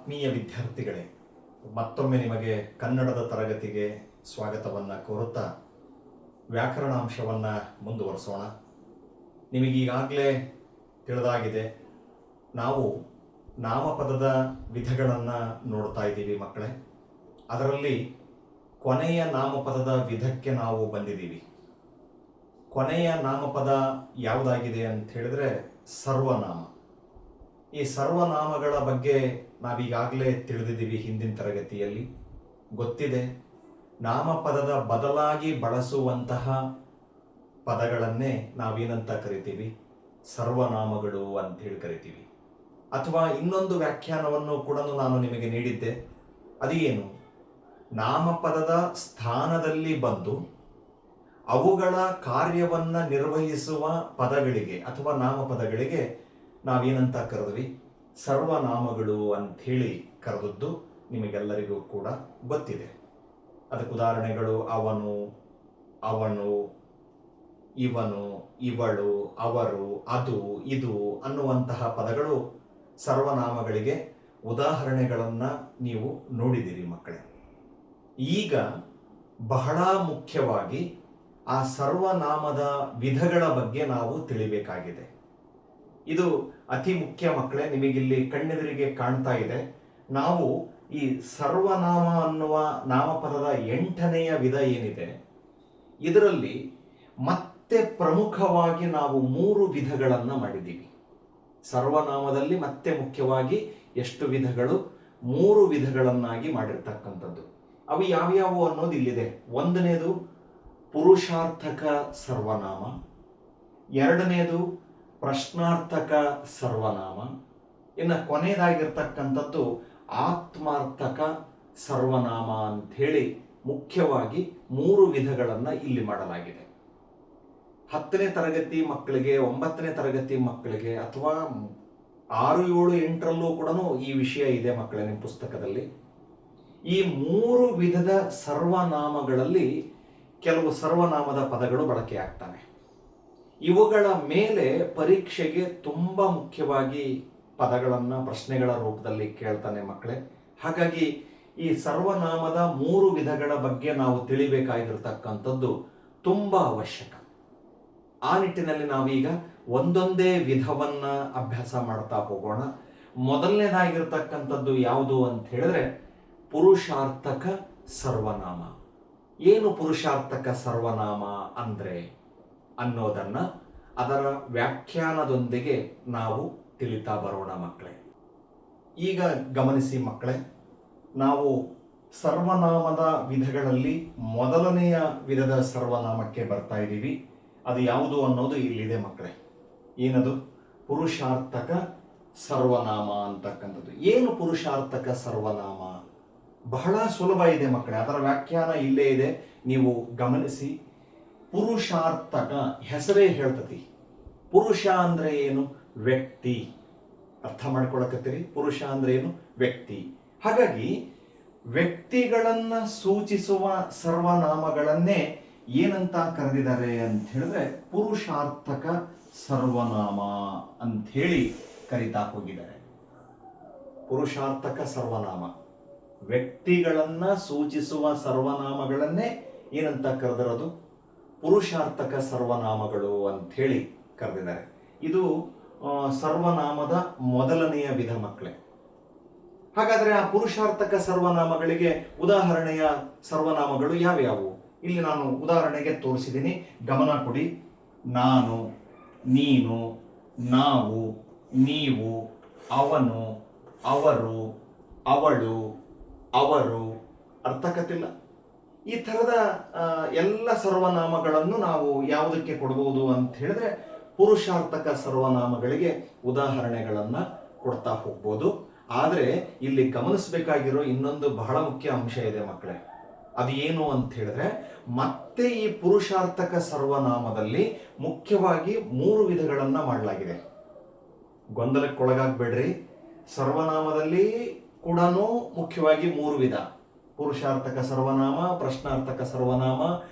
ಆತ್ಮೀಯ ವಿದ್ಯಾರ್ಥಿಗಳೇ, ಮತ್ತೊಮ್ಮೆ ನಿಮಗೆ ಕನ್ನಡದ ತರಗತಿಗೆ ಸ್ವಾಗತವನ್ನು ಕೋರುತ್ತಾ ವ್ಯಾಕರಣಾಂಶವನ್ನು ಮುಂದುವರಿಸೋಣ. ನಿಮಗೀಗಾಗಲೇ ತಿಳಿದಾಗಿದೆ, ನಾವು ನಾಮಪದದ ವಿಧಗಳನ್ನು ನೋಡ್ತಾ ಇದ್ದೀವಿ ಮಕ್ಕಳೇ. ಅದರಲ್ಲಿ ಕೊನೆಯ ನಾಮಪದದ ವಿಧಕ್ಕೆ ನಾವು ಬಂದಿದ್ದೀವಿ. ಕೊನೆಯ ನಾಮಪದ ಯಾವುದಾಗಿದೆ ಅಂತ ಹೇಳಿದ್ರೆ ಸರ್ವನಾಮ. ಈ ಸರ್ವನಾಮಗಳ ಬಗ್ಗೆ ನಾವೀಗಾಗಲೇ ತಿಳಿದಿದ್ದೀವಿ. ಹಿಂದಿನ ತರಗತಿಯಲ್ಲಿ ಗೊತ್ತಿದೆ, ನಾಮಪದದ ಬದಲಾಗಿ ಬಳಸುವಂತಹ ಪದಗಳನ್ನೇ ನಾವೇನಂತ ಕರಿತೀವಿ? ಸರ್ವನಾಮಗಳು ಅಂತೇಳಿ ಕರಿತೀವಿ. ಅಥವಾ ಇನ್ನೊಂದು ವ್ಯಾಖ್ಯಾನವನ್ನು ಕೂಡ ನಾನು ನಿಮಗೆ ನೀಡಿದ್ದೆ. ಅದೇನು? ನಾಮಪದದ ಸ್ಥಾನದಲ್ಲಿ ಬಂದು ಅವುಗಳ ಕಾರ್ಯವನ್ನು ನಿರ್ವಹಿಸುವ ಪದಗಳಿಗೆ ಅಥವಾ ನಾಮಪದಗಳಿಗೆ ನಾವೇನಂತ ಕರೆದ್ವಿ? ಸರ್ವನಾಮಗಳು ಅಂಥೇಳಿ ಕರೆದದ್ದು ನಿಮಗೆಲ್ಲರಿಗೂ ಕೂಡ ಗೊತ್ತಿದೆ. ಅದಕ್ಕೆ ಉದಾಹರಣೆಗಳು ಅವನು, ಅವಳು, ಇವನು, ಇವಳು, ಅವರು, ಅದು, ಇದು ಅನ್ನುವಂತಹ ಪದಗಳು ಸರ್ವನಾಮಗಳಿಗೆ ಉದಾಹರಣೆಗಳನ್ನು ನೀವು ನೋಡಿದಿರಿ ಮಕ್ಕಳೇ. ಈಗ ಬಹಳ ಮುಖ್ಯವಾಗಿ ಆ ಸರ್ವನಾಮದ ವಿಧಗಳ ಬಗ್ಗೆ ನಾವು ತಿಳಿಬೇಕಾಗಿದೆ. ಇದು ಅತಿ ಮುಖ್ಯ ಮಕ್ಕಳೇ. ನಿಮಗಿಲ್ಲಿ ಕಣ್ಣೆದುರಿಗೆ ಕಾಣ್ತಾ ಇದೆ. ನಾವು ಈ ಸರ್ವನಾಮ ಅನ್ನುವ ನಾಮಪದದ 8ನೆಯ ವಿಧ ಏನಿದೆ, ಇದರಲ್ಲಿ ಮತ್ತೆ ಪ್ರಮುಖವಾಗಿ ನಾವು 3 ವಿಧಗಳನ್ನು ಮಾಡಿದ್ದೀವಿ. ಸರ್ವನಾಮದಲ್ಲಿ ಮತ್ತೆ ಮುಖ್ಯವಾಗಿ ಎಷ್ಟು ವಿಧಗಳು? 3 ವಿಧಗಳನ್ನಾಗಿ ಮಾಡಿರ್ತಕ್ಕಂಥದ್ದು. ಅವು ಯಾವ್ಯಾವು ಅನ್ನೋದು ಇಲ್ಲಿದೆ. 1ನೇದು ಪುರುಷಾರ್ಥಕ ಸರ್ವನಾಮ, 2ನೇದು ಪ್ರಶ್ನಾರ್ಥಕ ಸರ್ವನಾಮ, ಇನ್ನು ಕೊನೆಯದಾಗಿರ್ತಕ್ಕಂಥದ್ದು ಆತ್ಮಾರ್ಥಕ ಸರ್ವನಾಮ ಅಂಥೇಳಿ ಮುಖ್ಯವಾಗಿ 3 ವಿಧಗಳನ್ನು ಇಲ್ಲಿ ಮಾಡಲಾಗಿದೆ. 10ನೇ ತರಗತಿ ಮಕ್ಕಳಿಗೆ, 9ನೇ ತರಗತಿ ಮಕ್ಕಳಿಗೆ, ಅಥವಾ 6, 7, 8ರಲ್ಲೂ ಕೂಡ ಈ ವಿಷಯ ಇದೆ ಮಕ್ಕಳೇ ನಿಮ್ಮ ಪುಸ್ತಕದಲ್ಲಿ. ಈ 3 ವಿಧದ ಸರ್ವನಾಮಗಳಲ್ಲಿ ಕೆಲವು ಸರ್ವನಾಮದ ಪದಗಳು ಬಳಕೆಯಾಗ್ತವೆ. ಇವುಗಳ ಮೇಲೆ ಪರೀಕ್ಷೆಗೆ ತುಂಬ ಮುಖ್ಯವಾಗಿ ಪದಗಳನ್ನು ಪ್ರಶ್ನೆಗಳ ರೂಪದಲ್ಲಿ ಕೇಳ್ತಾನೆ ಮಕ್ಕಳೇ. ಹಾಗಾಗಿ ಈ ಸರ್ವನಾಮದ 3 ವಿಧಗಳ ಬಗ್ಗೆ ನಾವು ತಿಳಿಬೇಕಾಗಿರ್ತಕ್ಕಂಥದ್ದು ತುಂಬ ಅವಶ್ಯಕ. ಆ ನಿಟ್ಟಿನಲ್ಲಿ ನಾವೀಗ ಒಂದೊಂದೇ ವಿಧವನ್ನ ಅಭ್ಯಾಸ ಮಾಡ್ತಾ ಹೋಗೋಣ. ಮೊದಲನೇದಾಗಿರ್ತಕ್ಕಂಥದ್ದು ಯಾವುದು ಅಂತ ಹೇಳಿದ್ರೆ ಪುರುಷಾರ್ಥಕ ಸರ್ವನಾಮ. ಏನು ಪುರುಷಾರ್ಥಕ ಸರ್ವನಾಮ ಅಂದ್ರೆ ಅನ್ನೋದನ್ನ ಅದರ ವ್ಯಾಖ್ಯಾನದೊಂದಿಗೆ ನಾವು ತಿಳಿತಾ ಬರೋಣ ಮಕ್ಕಳೇ. ಈಗ ಗಮನಿಸಿ ಮಕ್ಕಳೇ, ನಾವು ಸರ್ವನಾಮದ ವಿಧಗಳಲ್ಲಿ ಮೊದಲನೆಯ ವಿಧದ ಸರ್ವನಾಮಕ್ಕೆ ಬರ್ತಾ ಇದ್ದೀವಿ. ಅದು ಯಾವುದು ಅನ್ನೋದು ಇಲ್ಲಿದೆ ಮಕ್ಕಳೇ. ಏನದು? ಪುರುಷಾರ್ಥಕ ಸರ್ವನಾಮ ಅಂತಕ್ಕಂಥದ್ದು. ಏನು ಪುರುಷಾರ್ಥಕ ಸರ್ವನಾಮ? ಬಹಳ ಸುಲಭ ಇದೆ ಮಕ್ಕಳೇ. ಅದರ ವ್ಯಾಖ್ಯಾನ ಇಲ್ಲೇ ಇದೆ, ನೀವು ಗಮನಿಸಿ. ಪುರುಷಾರ್ಥಕ ಹೆಸರೇ ಹೇಳ್ತತಿ. ಪುರುಷ ಅಂದ್ರೆ ಏನು? ವ್ಯಕ್ತಿ. ಅರ್ಥ ಮಾಡ್ಕೊಳಕತ್ತೀರಿ? ಪುರುಷ ಅಂದ್ರೆ ಏನು? ವ್ಯಕ್ತಿ. ಹಾಗಾಗಿ ವ್ಯಕ್ತಿಗಳನ್ನ ಸೂಚಿಸುವ ಸರ್ವನಾಮಗಳನ್ನೇ ಏನಂತ ಕರೆದಿದ್ದಾರೆ ಅಂತ ಹೇಳಿದ್ರೆ ಪುರುಷಾರ್ಥಕ ಸರ್ವನಾಮ ಅಂತ ಹೇಳಿ ಕರಿತಾ ಹೋಗಿದ್ದಾರೆ. ಪುರುಷಾರ್ಥಕ ಸರ್ವನಾಮ, ವ್ಯಕ್ತಿಗಳನ್ನ ಸೂಚಿಸುವ ಸರ್ವನಾಮಗಳನ್ನೇ ಏನಂತ ಕರೆದಿರೋದು? ಪುರುಷಾರ್ಥಕ ಸರ್ವನಾಮಗಳು ಅಂತ ಹೇಳಿ ಕರೆದಿದ್ದಾರೆ. ಇದು ಸರ್ವನಾಮದ ಮೊದಲನೆಯ ವಿಧ ಮಕ್ಕಳೇ. ಹಾಗಾದ್ರೆ ಆ ಪುರುಷಾರ್ಥಕ ಸರ್ವನಾಮಗಳಿಗೆ ಉದಾಹರಣೆಯ ಸರ್ವನಾಮಗಳು ಯಾವ್ಯಾವು? ಇಲ್ಲಿ ನಾನು ಉದಾಹರಣೆಗೆ ತೋರಿಸಿದ್ದೀನಿ, ಗಮನ ಕೊಡಿ. ನಾನು, ನೀನು, ನಾವು, ನೀವು, ಅವನು, ಅವರು, ಅವಳು, ಅವರು. ಅರ್ಥಕತ್ತಿಲ್ಲ? ಈ ಥರದ ಎಲ್ಲ ಸರ್ವನಾಮಗಳನ್ನು ನಾವು ಯಾವುದಕ್ಕೆ ಕೊಡ್ಬೋದು ಅಂತ ಹೇಳಿದ್ರೆ ಪುರುಷಾರ್ಥಕ ಸರ್ವನಾಮಗಳಿಗೆ ಉದಾಹರಣೆಗಳನ್ನು ಕೊಡ್ತಾ ಹೋಗ್ಬೋದು. ಆದರೆ ಇಲ್ಲಿ ಗಮನಿಸಬೇಕಾಗಿರೋ ಇನ್ನೊಂದು ಬಹಳ ಮುಖ್ಯ ಅಂಶ ಇದೆ ಮಕ್ಕಳೇ. ಅದು ಏನು ಅಂತ ಹೇಳಿದ್ರೆ, ಮತ್ತೆ ಈ ಪುರುಷಾರ್ಥಕ ಸರ್ವನಾಮದಲ್ಲಿ ಮುಖ್ಯವಾಗಿ 3 ವಿಧಗಳನ್ನು ಮಾಡಲಾಗಿದೆ. ಗೊಂದಲಕ್ಕೊಳಗಾಗಬೇಡ್ರಿ. ಸರ್ವನಾಮದಲ್ಲಿ ಕೂಡ ಮುಖ್ಯವಾಗಿ 3 ವಿಧ: ಪುರುಷಾರ್ಥಕ ಸರ್ವನಾಮ, ಪ್ರಶ್ನಾರ್ಥಕ ಸರ್ವನಾಮ,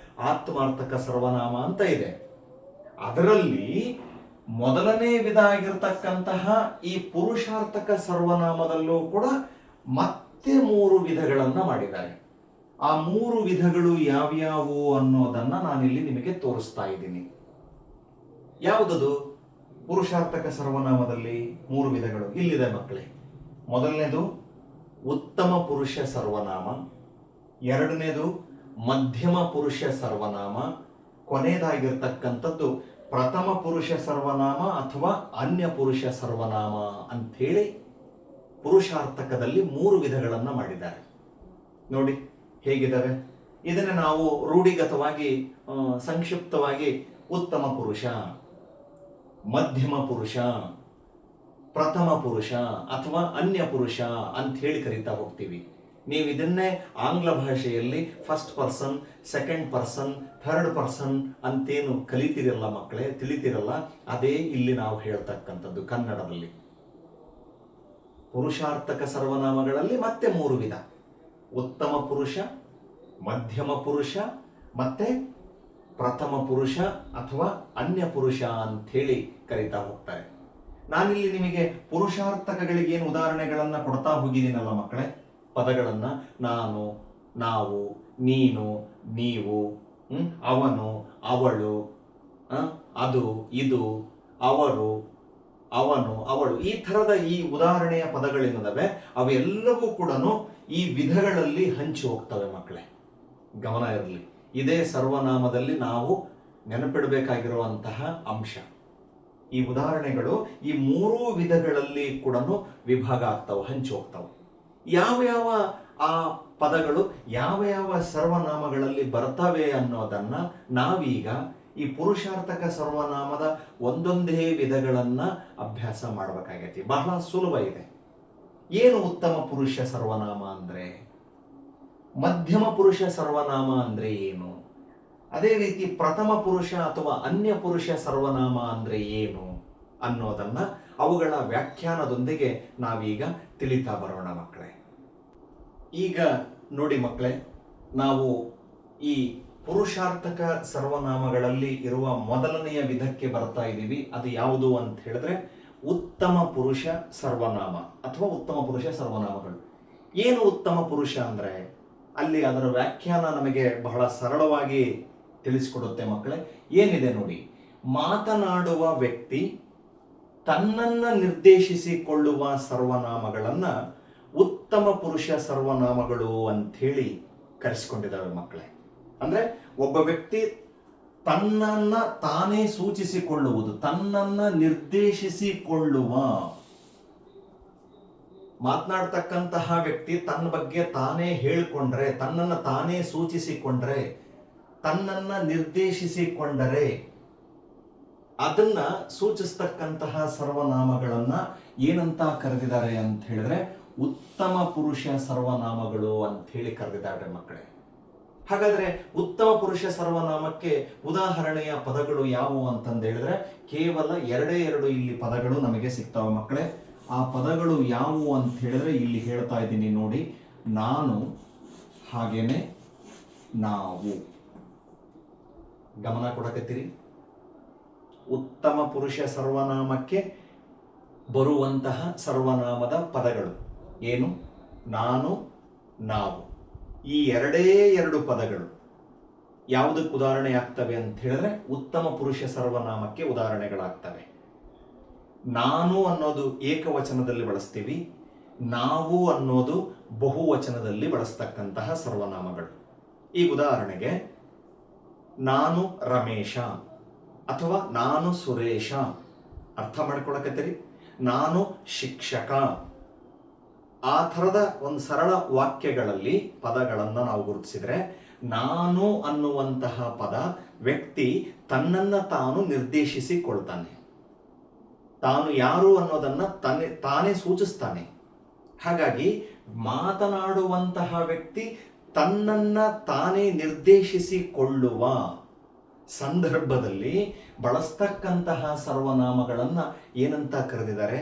ಆತ್ಮಾರ್ಥಕ ಸರ್ವನಾಮ ಅಂತ ಇದೆ. ಅದರಲ್ಲಿ ಮೊದಲನೇ ವಿಧ ಆಗಿರತಕ್ಕಂತಹ ಈ ಪುರುಷಾರ್ಥಕ ಸರ್ವನಾಮದಲ್ಲೂ ಕೂಡ ಮತ್ತೆ 3 ವಿಧಗಳನ್ನು ಮಾಡಿದ್ದಾರೆ. ಆ 3 ವಿಧಗಳು ಯಾವ್ಯಾವು ಅನ್ನೋದನ್ನ ನಾನಿಲ್ಲಿ ನಿಮಗೆ ತೋರಿಸ್ತಾ ಇದ್ದೀನಿ. ಯಾವುದದು? ಪುರುಷಾರ್ಥಕ ಸರ್ವನಾಮದಲ್ಲಿ 3 ವಿಧಗಳು ಇಲ್ಲಿದೆ ಮಕ್ಕಳೇ. ಮೊದಲನೇದು ಉತ್ತಮ ಪುರುಷ ಸರ್ವನಾಮ, ಎರಡನೇದು ಮಧ್ಯಮ ಪುರುಷ ಸರ್ವನಾಮ, ಕೊನೆಯದಾಗಿರ್ತಕ್ಕಂಥದ್ದು ಪ್ರಥಮ ಪುರುಷ ಸರ್ವನಾಮ ಅಥವಾ ಅನ್ಯ ಪುರುಷ ಸರ್ವನಾಮ ಅಂಥೇಳಿ ಪುರುಷಾರ್ಥಕದಲ್ಲಿ 3 ವಿಧಗಳನ್ನು ಮಾಡಿದ್ದಾರೆ. ನೋಡಿ ಹೇಗಿದ್ದಾವೆ. ಇದನ್ನು ನಾವು ರೂಢಿಗತವಾಗಿ ಸಂಕ್ಷಿಪ್ತವಾಗಿ ಉತ್ತಮ ಪುರುಷ, ಮಧ್ಯಮ ಪುರುಷ, ಪ್ರಥಮ ಪುರುಷ ಅಥವಾ ಅನ್ಯ ಪುರುಷ ಅಂತ ಹೇಳಿ ಕರೀತಾ ಹೋಗ್ತೀವಿ. ನೀವು ಇದನ್ನೇ ಆಂಗ್ಲ ಭಾಷೆಯಲ್ಲಿ first person, second person, third person ಅಂತೇನು ಕಲಿತಿರಲ್ಲ ಮಕ್ಕಳೇ, ತಿಳಿತಿರಲ್ಲ, ಅದೇ ಇಲ್ಲಿ ನಾವು ಹೇಳ್ತಕ್ಕಂಥದ್ದು ಕನ್ನಡದಲ್ಲಿ. ಪುರುಷಾರ್ಥಕ ಸರ್ವನಾಮಗಳಲ್ಲಿ ಮತ್ತೆ 3 ವಿಧ: ಉತ್ತಮ ಪುರುಷ, ಮಧ್ಯಮ ಪುರುಷ ಮತ್ತೆ ಪ್ರಥಮ ಪುರುಷ ಅಥವಾ ಅನ್ಯ ಪುರುಷ ಅಂಥೇಳಿ ಕರೀತಾ ಹೋಗ್ತಾರೆ. ನಾನಿಲ್ಲಿ ನಿಮಗೆ ಪುರುಷಾರ್ಥಕಗಳಿಗೆ ಏನು ಉದಾಹರಣೆಗಳನ್ನು ಕೊಡ್ತಾ ಹೋಗಿದ್ದೀನಲ್ಲ ಮಕ್ಕಳೇ, ಪದಗಳನ್ನು ನಾನು, ನಾವು, ನೀನು, ನೀವು, ಅವನು, ಅವಳು, ಅದು, ಇದು, ಅವರು, ಅವನು, ಅವಳು, ಈ ಥರದ ಈ ಉದಾಹರಣೆಯ ಪದಗಳೇನಿದಾವೆ ಅವೆಲ್ಲವೂ ಕೂಡ ಈ ವಿಧಗಳಲ್ಲಿ ಹಂಚಿ ಹೋಗ್ತವೆ ಮಕ್ಕಳೇ. ಗಮನ ಇರಲಿ, ಇದೇ ಸರ್ವನಾಮದಲ್ಲಿ ನಾವು ನೆನಪಿಡಬೇಕಾಗಿರುವಂತಹ ಅಂಶ. ಈ ಉದಾಹರಣೆಗಳು ಈ 3 ವಿಧಗಳಲ್ಲಿ ಕೂಡ ವಿಭಾಗ ಆಗ್ತಾವೆ, ಹಂಚಿ ಹೋಗ್ತಾವೆ. ಯಾವ ಯಾವ ಆ ಪದಗಳು ಯಾವ ಯಾವ ಸರ್ವನಾಮಗಳಲ್ಲಿ ಬರ್ತವೆ ಅನ್ನೋದನ್ನ ನಾವೀಗ ಈ ಪುರುಷಾರ್ಥಕ ಸರ್ವನಾಮದ ಒಂದೊಂದೇ ವಿಧಗಳನ್ನ ಅಭ್ಯಾಸ ಮಾಡಬೇಕಾಗೈತಿ. ಬಹಳ ಸುಲಭ ಇದೆ. ಏನು ಉತ್ತಮ ಪುರುಷ ಸರ್ವನಾಮ ಅಂದ್ರೆ? ಮಧ್ಯಮ ಪುರುಷ ಸರ್ವನಾಮ ಅಂದ್ರೆ ಏನು? ಅದೇ ರೀತಿ ಪ್ರಥಮ ಪುರುಷ ಅಥವಾ ಅನ್ಯ ಪುರುಷ ಸರ್ವನಾಮ ಅಂದ್ರೆ ಏನು ಅನ್ನೋದನ್ನ ಅವುಗಳ ವ್ಯಾಖ್ಯಾನದೊಂದಿಗೆ ನಾವೀಗ ತಿಳಿತಾ ಬರೋಣ ಮಕ್ಕಳೇ. ಈಗ ನೋಡಿ ಮಕ್ಕಳೇ, ನಾವು ಈ ಪುರುಷಾರ್ಥಕ ಸರ್ವನಾಮಗಳಲ್ಲಿ ಇರುವ ಮೊದಲನೆಯ ವಿಧಕ್ಕೆ ಬರ್ತಾ ಇದ್ದೀವಿ. ಅದು ಯಾವುದು ಅಂತ ಹೇಳಿದ್ರೆ ಉತ್ತಮ ಪುರುಷ ಸರ್ವನಾಮ ಅಥವಾ ಉತ್ತಮ ಪುರುಷ ಸರ್ವನಾಮಗಳು. ಏನು ಉತ್ತಮ ಪುರುಷ ಅಂದ್ರೆ? ಅಲ್ಲಿ ಅದರ ವ್ಯಾಖ್ಯಾನ ನಮಗೆ ಬಹಳ ಸರಳವಾಗಿ ತಿಳಿಸಿಕೊಡುತ್ತೆ ಮಕ್ಕಳೇ. ಏನಿದೆ ನೋಡಿ, ಮಾತನಾಡುವ ವ್ಯಕ್ತಿ ತನ್ನನ್ನ ನಿರ್ದೇಶಿಸಿಕೊಳ್ಳುವ ಸರ್ವನಾಮಗಳನ್ನ ಉತ್ತಮ ಪುರುಷ ಸರ್ವನಾಮಗಳು ಅಂಥೇಳಿ ಕರೆಸಿಕೊಂಡಿದ್ದಾವೆ ಮಕ್ಕಳೇ. ಅಂದ್ರೆ ಒಬ್ಬ ವ್ಯಕ್ತಿ ತನ್ನನ್ನ ತಾನೇ ಸೂಚಿಸಿಕೊಳ್ಳುವುದು, ತನ್ನನ್ನ ನಿರ್ದೇಶಿಸಿಕೊಳ್ಳುವ, ಮಾತನಾಡ್ತಕ್ಕಂತಹ ವ್ಯಕ್ತಿ ತನ್ನ ಬಗ್ಗೆ ತಾನೇ ಹೇಳಿಕೊಂಡ್ರೆ, ತನ್ನನ್ನು ತಾನೇ ಸೂಚಿಸಿಕೊಂಡ್ರೆ, ತನ್ನನ್ನ ನಿರ್ದೇಶಿಸಿಕೊಂಡರೆ ಅದನ್ನ ಸೂಚಿಸ್ತಕ್ಕಂತಹ ಸರ್ವನಾಮಗಳನ್ನ ಏನಂತ ಕರೆದಿದ್ದಾರೆ ಅಂತ ಹೇಳಿದ್ರೆ ಉತ್ತಮ ಪುರುಷ ಸರ್ವನಾಮಗಳು ಅಂತ ಹೇಳಿ ಕರೆದಿದ್ದಾರೆ ಮಕ್ಕಳೇ. ಹಾಗಾದ್ರೆ ಉತ್ತಮ ಪುರುಷ ಸರ್ವನಾಮಕ್ಕೆ ಉದಾಹರಣೆಯ ಪದಗಳು ಯಾವುವು ಅಂತಂದು ಹೇಳಿದ್ರೆ ಕೇವಲ 2 ಇಲ್ಲಿ ಪದಗಳು ನಮಗೆ ಸಿಗ್ತಾವೆ ಮಕ್ಕಳೇ. ಆ ಪದಗಳು ಯಾವುವು ಅಂತ ಹೇಳಿದ್ರೆ ಇಲ್ಲಿ ಹೇಳ್ತಾ ಇದ್ದೀನಿ ನೋಡಿ. ನಾನು, ಹಾಗೇನೆ ನಾವು. ಗಮನ ಕೊಡಕತ್ತೀರಿ? ಉತ್ತಮ ಪುರುಷ ಸರ್ವನಾಮಕ್ಕೆ ಬರುವಂತಹ ಸರ್ವನಾಮದ ಪದಗಳು ಏನು? ನಾನು, ನಾವು. ಈ 2 ಪದಗಳು ಯಾವುದಕ್ಕೆ ಉದಾಹರಣೆ ಆಗ್ತವೆ ಅಂತ ಹೇಳಿದ್ರೆ ಉತ್ತಮ ಪುರುಷ ಸರ್ವನಾಮಕ್ಕೆ ಉದಾಹರಣೆಗಳಾಗ್ತವೆ. ನಾನು ಅನ್ನೋದು ಏಕವಚನದಲ್ಲಿ ಬಳಸ್ತೀವಿ, ನಾವು ಅನ್ನೋದು ಬಹುವಚನದಲ್ಲಿ ಬಳಸ್ತಕ್ಕಂತಹ ಸರ್ವನಾಮಗಳು. ಈ ಉದಾಹರಣೆಗೆ ನಾನು ರಮೇಶ ಅಥವಾ ನಾನು ಸುರೇಶ, ಅರ್ಥ ಮಾಡ್ಕೊಳಕತ್ತೀರಿ? ನಾನು ಶಿಕ್ಷಕ. ಆ ಥರದ ಒಂದು ಸರಳ ವಾಕ್ಯಗಳಲ್ಲಿ ಪದಗಳನ್ನು ನಾವು ಗುರುತಿಸಿದ್ರೆ ನಾನು ಅನ್ನುವಂತಹ ಪದ ವ್ಯಕ್ತಿ ತನ್ನನ್ನು ತಾನು ನಿರ್ದೇಶಿಸಿಕೊಳ್ತಾನೆ, ತಾನು ಯಾರು ಅನ್ನೋದನ್ನ ತಾನೇ ಸೂಚಿಸ್ತಾನೆ. ಹಾಗಾಗಿ ಮಾತನಾಡುವಂತಹ ವ್ಯಕ್ತಿ ತನ್ನನ್ನ ತಾನೇ ನಿರ್ದೇಶಿಸಿಕೊಳ್ಳುವ ಸಂದರ್ಭದಲ್ಲಿ ಬಳಸ್ತಕ್ಕಂತಹ ಸರ್ವನಾಮಗಳನ್ನ ಏನಂತ ಕರೆದಿದ್ದಾರೆ?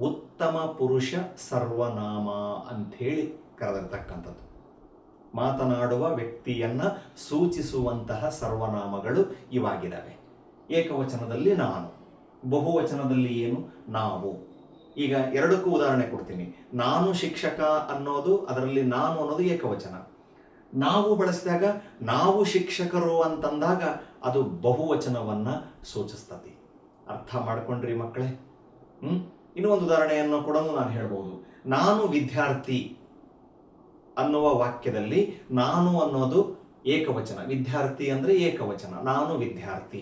ಉತ್ತಮ ಪುರುಷ ಸರ್ವನಾಮ ಅಂಥೇಳಿ ಕರೆದಿರ್ತಕ್ಕಂಥದ್ದು. ಮಾತನಾಡುವ ವ್ಯಕ್ತಿಯನ್ನ ಸೂಚಿಸುವಂತಹ ಸರ್ವನಾಮಗಳು ಇವಾಗಿದ್ದಾವೆ. ಏಕವಚನದಲ್ಲಿ ನಾನು, ಬಹುವಚನದಲ್ಲಿ ಏನು? ನಾವು. ಈಗ ಎರಡಕ್ಕೂ ಉದಾಹರಣೆ ಕೊಡ್ತೀನಿ. ನಾನು ಶಿಕ್ಷಕ ಅನ್ನೋದು, ಅದರಲ್ಲಿ ನಾನು ಅನ್ನೋದು ಏಕವಚನ. ನಾವು ಬಳಸಿದಾಗ ನಾವು ಶಿಕ್ಷಕರು ಅಂತಂದಾಗ ಅದು ಬಹುವಚನವನ್ನ ಸೂಚಿಸ್ತತಿ. ಅರ್ಥ ಮಾಡ್ಕೊಂಡ್ರಿ ಮಕ್ಕಳೇ? ಇನ್ನೂ ಒಂದು ಉದಾಹರಣೆಯನ್ನು ಕೂಡ ನಾನು ಹೇಳ್ಬೋದು. ನಾನು ವಿದ್ಯಾರ್ಥಿ ಅನ್ನುವ ವಾಕ್ಯದಲ್ಲಿ ನಾನು ಅನ್ನೋದು ಏಕವಚನ, ವಿದ್ಯಾರ್ಥಿ ಅಂದ್ರೆ ಏಕವಚನ, ನಾನು ವಿದ್ಯಾರ್ಥಿ.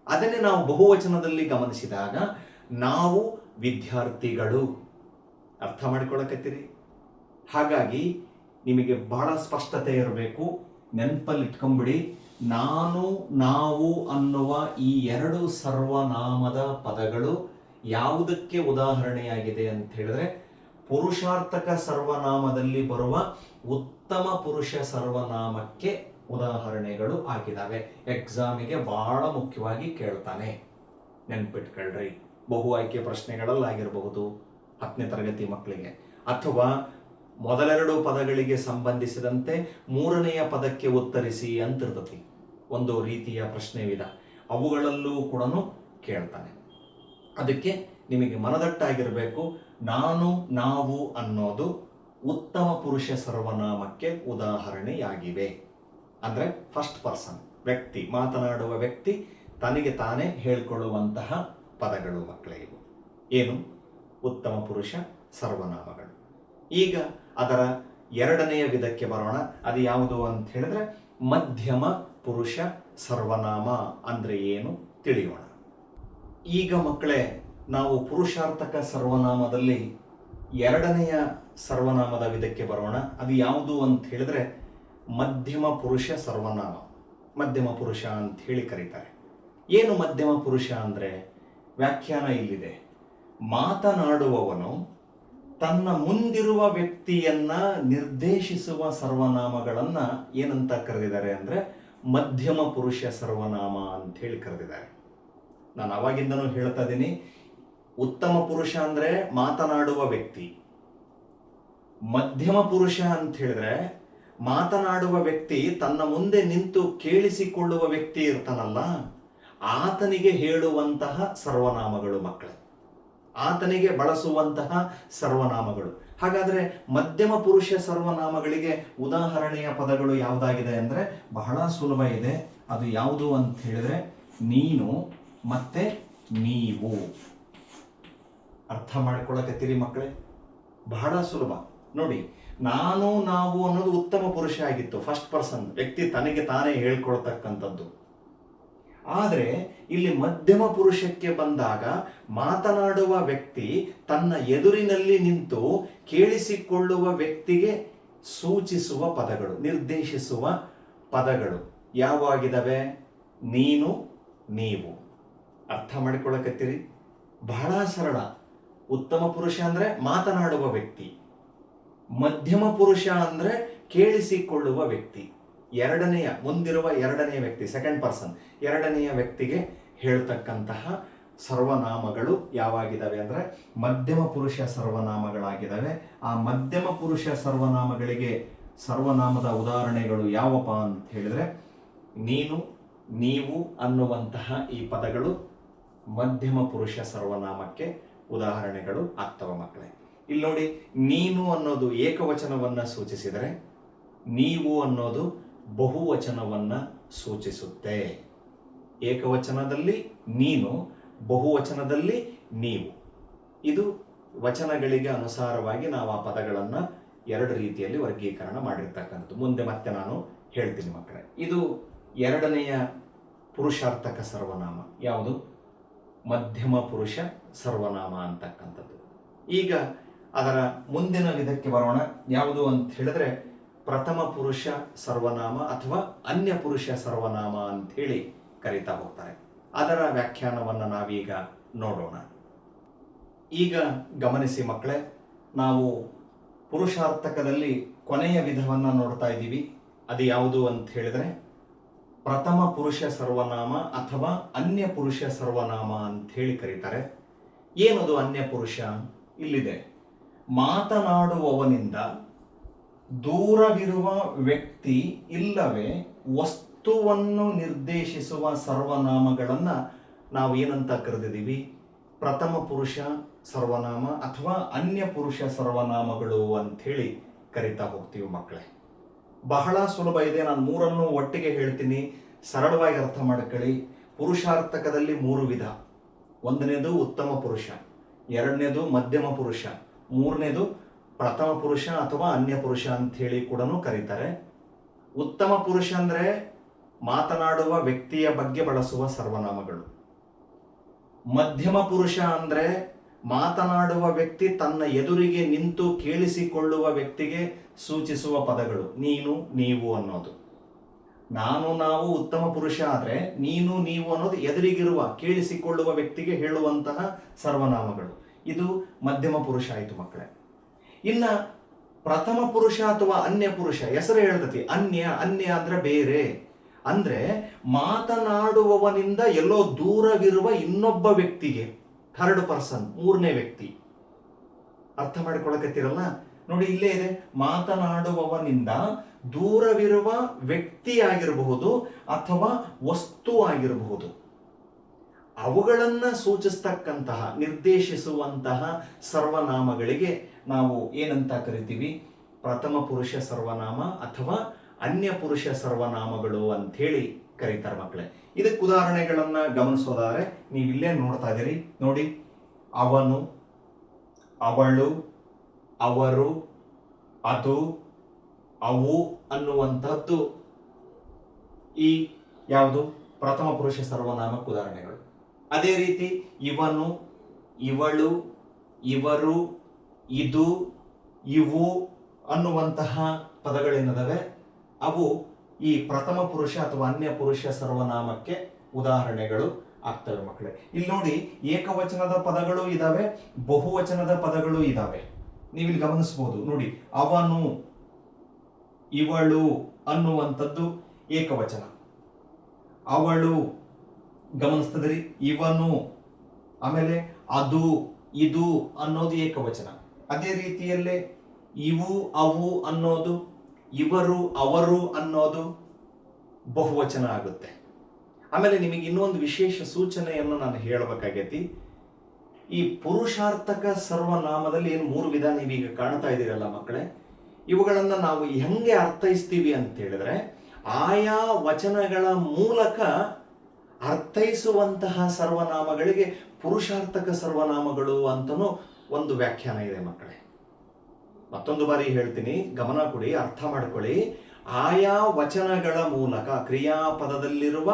ಅದನ್ನೇ ನಾವು ಬಹುವಚನದಲ್ಲಿ ಗಮನಿಸಿದಾಗ ನಾವು ವಿದ್ಯಾರ್ಥಿಗಳು. ಅರ್ಥ ಮಾಡಿಕೊಳ್ಳಕತ್ತೀರಿ? ಹಾಗಾಗಿ ನಿಮಗೆ ಬಹಳ ಸ್ಪಷ್ಟತೆ ಇರಬೇಕು. ನೆನಪಲ್ಲಿ ಇಟ್ಕೊಂಡ್ಬಿಡಿ, ನಾನು ನಾವು ಅನ್ನುವ ಈ ಎರಡು ಸರ್ವನಾಮದ ಪದಗಳು ಯಾವುದಕ್ಕೆ ಉದಾಹರಣೆಯಾಗಿದೆ ಅಂತ ಹೇಳಿದ್ರೆ, ಪುರುಷಾರ್ಥಕ ಸರ್ವನಾಮದಲ್ಲಿ ಬರುವ ಉತ್ತಮ ಪುರುಷ ಸರ್ವನಾಮಕ್ಕೆ ಉದಾಹರಣೆಗಳು ಆಗಿದ್ದಾವೆ. ಎಕ್ಸಾಮಿಗೆ ಬಹಳ ಮುಖ್ಯವಾಗಿ ಕೇಳ್ತಾನೆ, ನೆನ್ಪಿಟ್ಕೊಳ್ರಿ. ಬಹು ಆಯ್ಕೆ ಪ್ರಶ್ನೆಗಳಲ್ಲಾಗಿರಬಹುದು 10ನೇ ತರಗತಿ ಮಕ್ಕಳಿಗೆ, ಅಥವಾ ಮೊದಲೆರಡು ಪದಗಳಿಗೆ ಸಂಬಂಧಿಸಿದಂತೆ 3ನೆಯ ಪದಕ್ಕೆ ಉತ್ತರಿಸಿ ಅಂತಿರ್ತತಿ ಒಂದು ರೀತಿಯ ಪ್ರಶ್ನೆ ವಿಧ. ಅವುಗಳಲ್ಲೂ ಕೂಡ ಕೇಳ್ತಾನೆ. ಅದಕ್ಕೆ ನಿಮಗೆ ಮನದಟ್ಟಾಗಿರಬೇಕು, ನಾನು ನಾವು ಅನ್ನೋದು ಉತ್ತಮ ಪುರುಷ ಸರ್ವನಾಮಕ್ಕೆ ಉದಾಹರಣೆಯಾಗಿವೆ. ಅಂದ್ರೆ ಫಸ್ಟ್ ಪರ್ಸನ್, ವ್ಯಕ್ತಿ, ಮಾತನಾಡುವ ವ್ಯಕ್ತಿ ತನಗೆ ತಾನೇ ಹೇಳ್ಕೊಳ್ಳುವಂತಹ ಪದಗಳು ಮಕ್ಕಳೇ ಇವು. ಏನು? ಉತ್ತಮ ಪುರುಷ ಸರ್ವನಾಮಗಳು. ಈಗ ಅದರ ಎರಡನೆಯ ವಿಧಕ್ಕೆ ಬರೋಣ. ಅದು ಯಾವುದು ಅಂತ ಹೇಳಿದ್ರೆ ಮಧ್ಯಮ ಪುರುಷ ಸರ್ವನಾಮ ಅಂದ್ರೆ ಏನು ತಿಳಿಯೋಣ. ಈಗ ಮಕ್ಕಳೇ, ನಾವು ಪುರುಷಾರ್ಥಕ ಸರ್ವನಾಮದಲ್ಲಿ ಎರಡನೆಯ ಸರ್ವನಾಮದ ವಿಧಕ್ಕೆ ಬರೋಣ. ಅದು ಯಾವುದು ಅಂತ ಹೇಳಿದ್ರೆ ಮಧ್ಯಮ ಪುರುಷ ಸರ್ವನಾಮ. ಮಧ್ಯಮ ಪುರುಷ ಅಂತ ಹೇಳಿ ಕರೀತಾರೆ. ಏನು ಮಧ್ಯಮ ಪುರುಷ ಅಂದ್ರೆ? ವ್ಯಾಖ್ಯಾನ ಇಲ್ಲಿದೆ. ಮಾತನಾಡುವವನು ತನ್ನ ಮುಂದಿರುವ ವ್ಯಕ್ತಿಯನ್ನ ನಿರ್ದೇಶಿಸುವ ಸರ್ವನಾಮಗಳನ್ನ ಏನಂತ ಕರೆದಿದ್ದಾರೆ ಅಂದ್ರೆ ಮಧ್ಯಮ ಪುರುಷ ಸರ್ವನಾಮ ಅಂತ ಹೇಳಿ ಕರೆದಿದ್ದಾರೆ. ನಾನು ಅವಾಗಿಂದನೂ ಹೇಳ್ತಾ ಇದ್ದೀನಿ, ಉತ್ತಮ ಪುರುಷ ಅಂದ್ರೆ ಮಾತನಾಡುವ ವ್ಯಕ್ತಿ. ಮಧ್ಯಮ ಪುರುಷ ಅಂತ ಹೇಳಿದ್ರೆ ಮಾತನಾಡುವ ವ್ಯಕ್ತಿ ತನ್ನ ಮುಂದೆ ನಿಂತು ಕೇಳಿಸಿಕೊಳ್ಳುವ ವ್ಯಕ್ತಿ ಇರ್ತಾನಲ್ಲ, ಆತನಿಗೆ ಹೇಳುವಂತಹ ಸರ್ವನಾಮಗಳು ಮಕ್ಕಳೇ, ಆತನಿಗೆ ಬಳಸುವಂತಹ ಸರ್ವನಾಮಗಳು. ಹಾಗಾದ್ರೆ ಮಧ್ಯಮ ಪುರುಷ ಸರ್ವನಾಮಗಳಿಗೆ ಉದಾಹರಣೆಯ ಪದಗಳು ಯಾವುದಾಗಿದೆ ಅಂದ್ರೆ ಬಹಳ ಸುಲಭ ಇದೆ. ಅದು ಯಾವುದು ಅಂತ ಹೇಳಿದ್ರೆ ನೀನು ಮತ್ತೆ ನೀವು. ಅರ್ಥ ಮಾಡ್ಕೊಳ್ಳಕತ್ತೀರಿ ಮಕ್ಕಳೇ? ಬಹಳ ಸುಲಭ ನೋಡಿ. ನಾನು ನಾವು ಅನ್ನೋದು ಉತ್ತಮ ಪುರುಷ ಆಗಿತ್ತು, ಫಸ್ಟ್ ಪರ್ಸನ್, ವ್ಯಕ್ತಿ ತನಗೆ ತಾನೇ ಹೇಳ್ಕೊಳ್ತಕ್ಕಂಥದ್ದು. ಆದರೆ ಇಲ್ಲಿ ಮಧ್ಯಮ ಪುರುಷಕ್ಕೆ ಬಂದಾಗ ಮಾತನಾಡುವ ವ್ಯಕ್ತಿ ತನ್ನ ಎದುರಿನಲ್ಲಿ ನಿಂತು ಕೇಳಿಸಿಕೊಳ್ಳುವ ವ್ಯಕ್ತಿಗೆ ಸೂಚಿಸುವ ಪದಗಳು, ನಿರ್ದೇಶಿಸುವ ಪದಗಳು ಯಾವಾಗಿದ್ದಾವೆ? ನೀನು ನೀವು. ಅರ್ಥ ಮಾಡಿಕೊಳ್ಳಕತ್ತೀರಿ? ಬಹಳ ಸರಳ. ಉತ್ತಮ ಪುರುಷ ಅಂದ್ರೆ ಮಾತನಾಡುವ ವ್ಯಕ್ತಿ, ಮಧ್ಯಮ ಪುರುಷ ಅಂದ್ರೆ ಕೇಳಿಸಿಕೊಳ್ಳುವ ವ್ಯಕ್ತಿ. ಮುಂದಿರುವ ಎರಡನೆಯ ವ್ಯಕ್ತಿ, ಸೆಕೆಂಡ್ ಪರ್ಸನ್, ಎರಡನೆಯ ವ್ಯಕ್ತಿಗೆ ಹೇಳ್ತಕ್ಕಂತಹ ಸರ್ವನಾಮಗಳು ಯಾವಾಗಿದ್ದಾವೆ ಅಂದ್ರೆ ಮಧ್ಯಮ ಪುರುಷ ಸರ್ವನಾಮಗಳಾಗಿದ್ದಾವೆ. ಆ ಮಧ್ಯಮ ಪುರುಷ ಸರ್ವನಾಮಗಳಿಗೆ ಸರ್ವನಾಮದ ಉದಾಹರಣೆಗಳು ಯಾವಪ್ಪ ಅಂತ ಹೇಳಿದ್ರೆ ನೀನು ನೀವು ಅನ್ನುವಂತಹ ಈ ಪದಗಳು ಮಧ್ಯಮ ಪುರುಷ ಸರ್ವನಾಮಕ್ಕೆ ಉದಾಹರಣೆಗಳು ಆಗ್ತವ ಮಕ್ಕಳೇ. ಇಲ್ಲಿ ನೋಡಿ, ನೀನು ಅನ್ನೋದು ಏಕವಚನವನ್ನ ಸೂಚಿಸಿದರೆ ನೀವು ಅನ್ನೋದು ಬಹುವಚನವನ್ನ ಸೂಚಿಸುತ್ತೆ. ಏಕವಚನದಲ್ಲಿ ನೀನು, ಬಹುವಚನದಲ್ಲಿ ನೀವು. ಇದು ವಚನಗಳಿಗೆ ಅನುಸಾರವಾಗಿ ನಾವು ಆ ಪದಗಳನ್ನು ಎರಡು ರೀತಿಯಲ್ಲಿ ವರ್ಗೀಕರಣ ಮಾಡಿರ್ತಕ್ಕಂಥದ್ದು. ಮುಂದೆ ಮತ್ತೆ ನಾನು ಹೇಳ್ತೀನಿ ಮಕ್ಕಳೇ. ಇದು ಎರಡನೆಯ ಪುರುಷಾರ್ಥಕ ಸರ್ವನಾಮ. ಯಾವುದು? ಮಧ್ಯಮ ಪುರುಷ ಸರ್ವನಾಮ ಅಂತಕ್ಕಂಥದ್ದು. ಈಗ ಅದರ ಮುಂದಿನ ವಿಧಕ್ಕೆ ಬರೋಣ. ಯಾವುದು ಅಂತ ಹೇಳಿದ್ರೆ ಪ್ರಥಮ ಪುರುಷ ಸರ್ವನಾಮ ಅಥವಾ ಅನ್ಯ ಪುರುಷ ಸರ್ವನಾಮ ಅಂತ ಹೇಳಿ ಕರೀತಾ ಹೋಗ್ತಾರೆ. ಅದರ ವ್ಯಾಖ್ಯಾನವನ್ನು ನಾವೀಗ ನೋಡೋಣ. ಈಗ ಗಮನಿಸಿ ಮಕ್ಕಳೇ, ನಾವು ಪುರುಷಾರ್ಥಕದಲ್ಲಿ ಕೊನೆಯ ವಿಧವನ್ನು ನೋಡ್ತಾ ಇದ್ದೀವಿ. ಅದು ಯಾವುದು ಅಂತ ಹೇಳಿದ್ರೆ ಪ್ರಥಮ ಪುರುಷ ಸರ್ವನಾಮ ಅಥವಾ ಅನ್ಯ ಪುರುಷ ಸರ್ವನಾಮ ಅಂತ ಹೇಳಿ ಕರೀತಾರೆ. ಏನದು ಅನ್ಯ ಪುರುಷ? ಇಲ್ಲಿದೆ, ಮಾತನಾಡುವವನಿಂದ ದೂರವಿರುವ ವ್ಯಕ್ತಿ ಇಲ್ಲವೇ ವಸ್ತುವನ್ನು ನಿರ್ದೇಶಿಸುವ ಸರ್ವನಾಮಗಳನ್ನ ನಾವು ಏನಂತ ಕರೆದಿದ್ದೀವಿ? ಪ್ರಥಮ ಪುರುಷ ಸರ್ವನಾಮ ಅಥವಾ ಅನ್ಯ ಪುರುಷ ಸರ್ವನಾಮಗಳು ಅಂಥೇಳಿ ಕರಿತಾ ಹೋಗ್ತೀವಿ ಮಕ್ಕಳೇ. ಬಹಳ ಸುಲಭ ಇದೆ. ನಾನು ಮೂರನ್ನು ಒಟ್ಟಿಗೆ ಹೇಳ್ತೀನಿ, ಸರಳವಾಗಿ ಅರ್ಥ ಮಾಡ್ಕೊಳ್ಳಿ. ಪುರುಷಾರ್ಥಕದಲ್ಲಿ ಮೂರು ವಿಧ. ಒಂದನೇದು ಉತ್ತಮ ಪುರುಷ, ಎರಡನೇದು ಮಧ್ಯಮ ಪುರುಷ, ಮೂರನೇದು ಪ್ರಥಮ ಪುರುಷ ಅಥವಾ ಅನ್ಯ ಪುರುಷ ಅಂಥೇಳಿ ಕೂಡ ಕರೀತಾರೆ. ಉತ್ತಮ ಪುರುಷ ಅಂದರೆ ಮಾತನಾಡುವ ವ್ಯಕ್ತಿಯ ಬಗ್ಗೆ ಬಳಸುವ ಸರ್ವನಾಮಗಳು. ಮಧ್ಯಮ ಪುರುಷ ಅಂದರೆ ಮಾತನಾಡುವ ವ್ಯಕ್ತಿ ತನ್ನ ಎದುರಿಗೆ ನಿಂತು ಕೇಳಿಸಿಕೊಳ್ಳುವ ವ್ಯಕ್ತಿಗೆ ಸೂಚಿಸುವ ಪದಗಳು. ನೀನು, ನೀವು ಅನ್ನೋದು. ನಾನು, ನಾವು ಉತ್ತಮ ಪುರುಷ ಆದರೆ ನೀನು, ನೀವು ಅನ್ನೋದು ಎದುರಿಗಿರುವ ಕೇಳಿಸಿಕೊಳ್ಳುವ ವ್ಯಕ್ತಿಗೆ ಹೇಳುವಂತಹ ಸರ್ವನಾಮಗಳು. ಇದು ಮಧ್ಯಮ ಪುರುಷ ಆಯಿತು ಮಕ್ಕಳೇ. ಇನ್ನ ಪ್ರಥಮ ಪುರುಷ ಅಥವಾ ಅನ್ಯ ಪುರುಷ ಹೆಸರು ಹೇಳ್ತತಿ. ಅನ್ಯ ಅಂದ್ರೆ ಬೇರೆ, ಅಂದ್ರೆ ಮಾತನಾಡುವವನಿಂದ ಎಲ್ಲೋ ದೂರವಿರುವ ಇನ್ನೊಬ್ಬ ವ್ಯಕ್ತಿಗೆ, ಥರ್ಡ್ ಪರ್ಸನ್, ಮೂರನೇ ವ್ಯಕ್ತಿ. ಅರ್ಥ ಮಾಡಿಕೊಳ್ಳಕತ್ತೀರಲ್ಲ ನೋಡಿ, ಇಲ್ಲೇ ಇದೆ. ಮಾತನಾಡುವವನಿಂದ ದೂರವಿರುವ ವ್ಯಕ್ತಿ ಆಗಿರಬಹುದು ಅಥವಾ ವಸ್ತು ಆಗಿರಬಹುದು. ಅವುಗಳನ್ನ ಸೂಚಿಸ್ತಕ್ಕಂತಹ, ನಿರ್ದೇಶಿಸುವಂತಹ ಸರ್ವನಾಮಗಳಿಗೆ ನಾವು ಏನಂತ ಕರಿತೀವಿ? ಪ್ರಥಮ ಪುರುಷ ಸರ್ವನಾಮ ಅಥವಾ ಅನ್ಯ ಪುರುಷ ಸರ್ವನಾಮಗಳು ಅಂಥೇಳಿ ಕರೀತಾರೆ ಮಕ್ಕಳೇ. ಇದಕ್ಕೆ ಉದಾಹರಣೆಗಳನ್ನ ಗಮನಿಸೋದಾದ್ರೆ ನೀವು ಇಲ್ಲೇ ನೋಡ್ತಾ ಇದ್ದೀರಿ ನೋಡಿ. ಅವನು, ಅವಳು, ಅವರು, ಅದು, ಅವು ಅನ್ನುವಂಥದ್ದು ಈ ಯಾವುದು ಪ್ರಥಮ ಪುರುಷ ಸರ್ವನಾಮಕ್ಕೆ ಉದಾಹರಣೆಗಳು. ಅದೇ ರೀತಿ ಇವನು, ಇವಳು, ಇವರು, ಇದು, ಇವು ಅನ್ನುವಂತಹ ಪದಗಳೇನದವೆ ಅವು ಈ ಪ್ರಥಮ ಪುರುಷ ಅಥವಾ ಅನ್ಯ ಪುರುಷ ಸರ್ವನಾಮಕ್ಕೆ ಉದಾಹರಣೆಗಳು ಆಗ್ತವೆ ಮಕ್ಕಳೇ. ಇಲ್ಲಿ ನೋಡಿ, ಏಕವಚನದ ಪದಗಳು ಇದಾವೆ, ಬಹುವಚನದ ಪದಗಳು ಇದಾವೆ. ನೀವಿಲ್ಲಿ ಗಮನಿಸಬಹುದು ನೋಡಿ. ಅವನು, ಇವಳು ಅನ್ನುವಂಥದ್ದು ಏಕವಚನ. ಅವಳು ಗಮನಿಸ್ತದ್ರಿ, ಇವನು, ಆಮೇಲೆ ಅದು, ಇದು ಅನ್ನೋದು ಏಕವಚನ. ಅದೇ ರೀತಿಯಲ್ಲೇ ಇವು, ಅವು ಅನ್ನೋದು, ಇವರು, ಅವರು ಅನ್ನೋದು ಬಹುವಚನ ಆಗುತ್ತೆ. ಆಮೇಲೆ ನಿಮಗೆ ಇನ್ನೊಂದು ವಿಶೇಷ ಸೂಚನೆಯನ್ನು ನಾನು ಹೇಳಬೇಕಾಗೈತಿ. ಈ ಪುರುಷಾರ್ಥಕ ಸರ್ವನಾಮದಲ್ಲಿ ಏನು ಮೂರು ವಿಧ ನೀವೀಗ ಕಾಣ್ತಾ ಇದ್ದೀರಲ್ಲ ಮಕ್ಕಳೇ, ಇವುಗಳನ್ನು ನಾವು ಹೆಂಗೆ ಅರ್ಥೈಸ್ತೀವಿ ಅಂತ ಹೇಳಿದ್ರೆ, ಆಯಾ ವಚನಗಳ ಮೂಲಕ ಅರ್ಥೈಸುವಂತಹ ಸರ್ವನಾಮಗಳಿಗೆ ಪುರುಷಾರ್ಥಕ ಸರ್ವನಾಮಗಳು ಅಂತನೂ ಒಂದು ವ್ಯಾಖ್ಯಾನ ಇದೆ ಮಕ್ಕಳೇ. ಮತ್ತೊಂದು ಬಾರಿ ಹೇಳ್ತೀನಿ, ಗಮನ ಕೊಡಿ, ಅರ್ಥ ಮಾಡ್ಕೊಳ್ಳಿ. ಆಯಾ ವಚನಗಳ ಮೂಲಕ, ಕ್ರಿಯಾಪದದಲ್ಲಿರುವ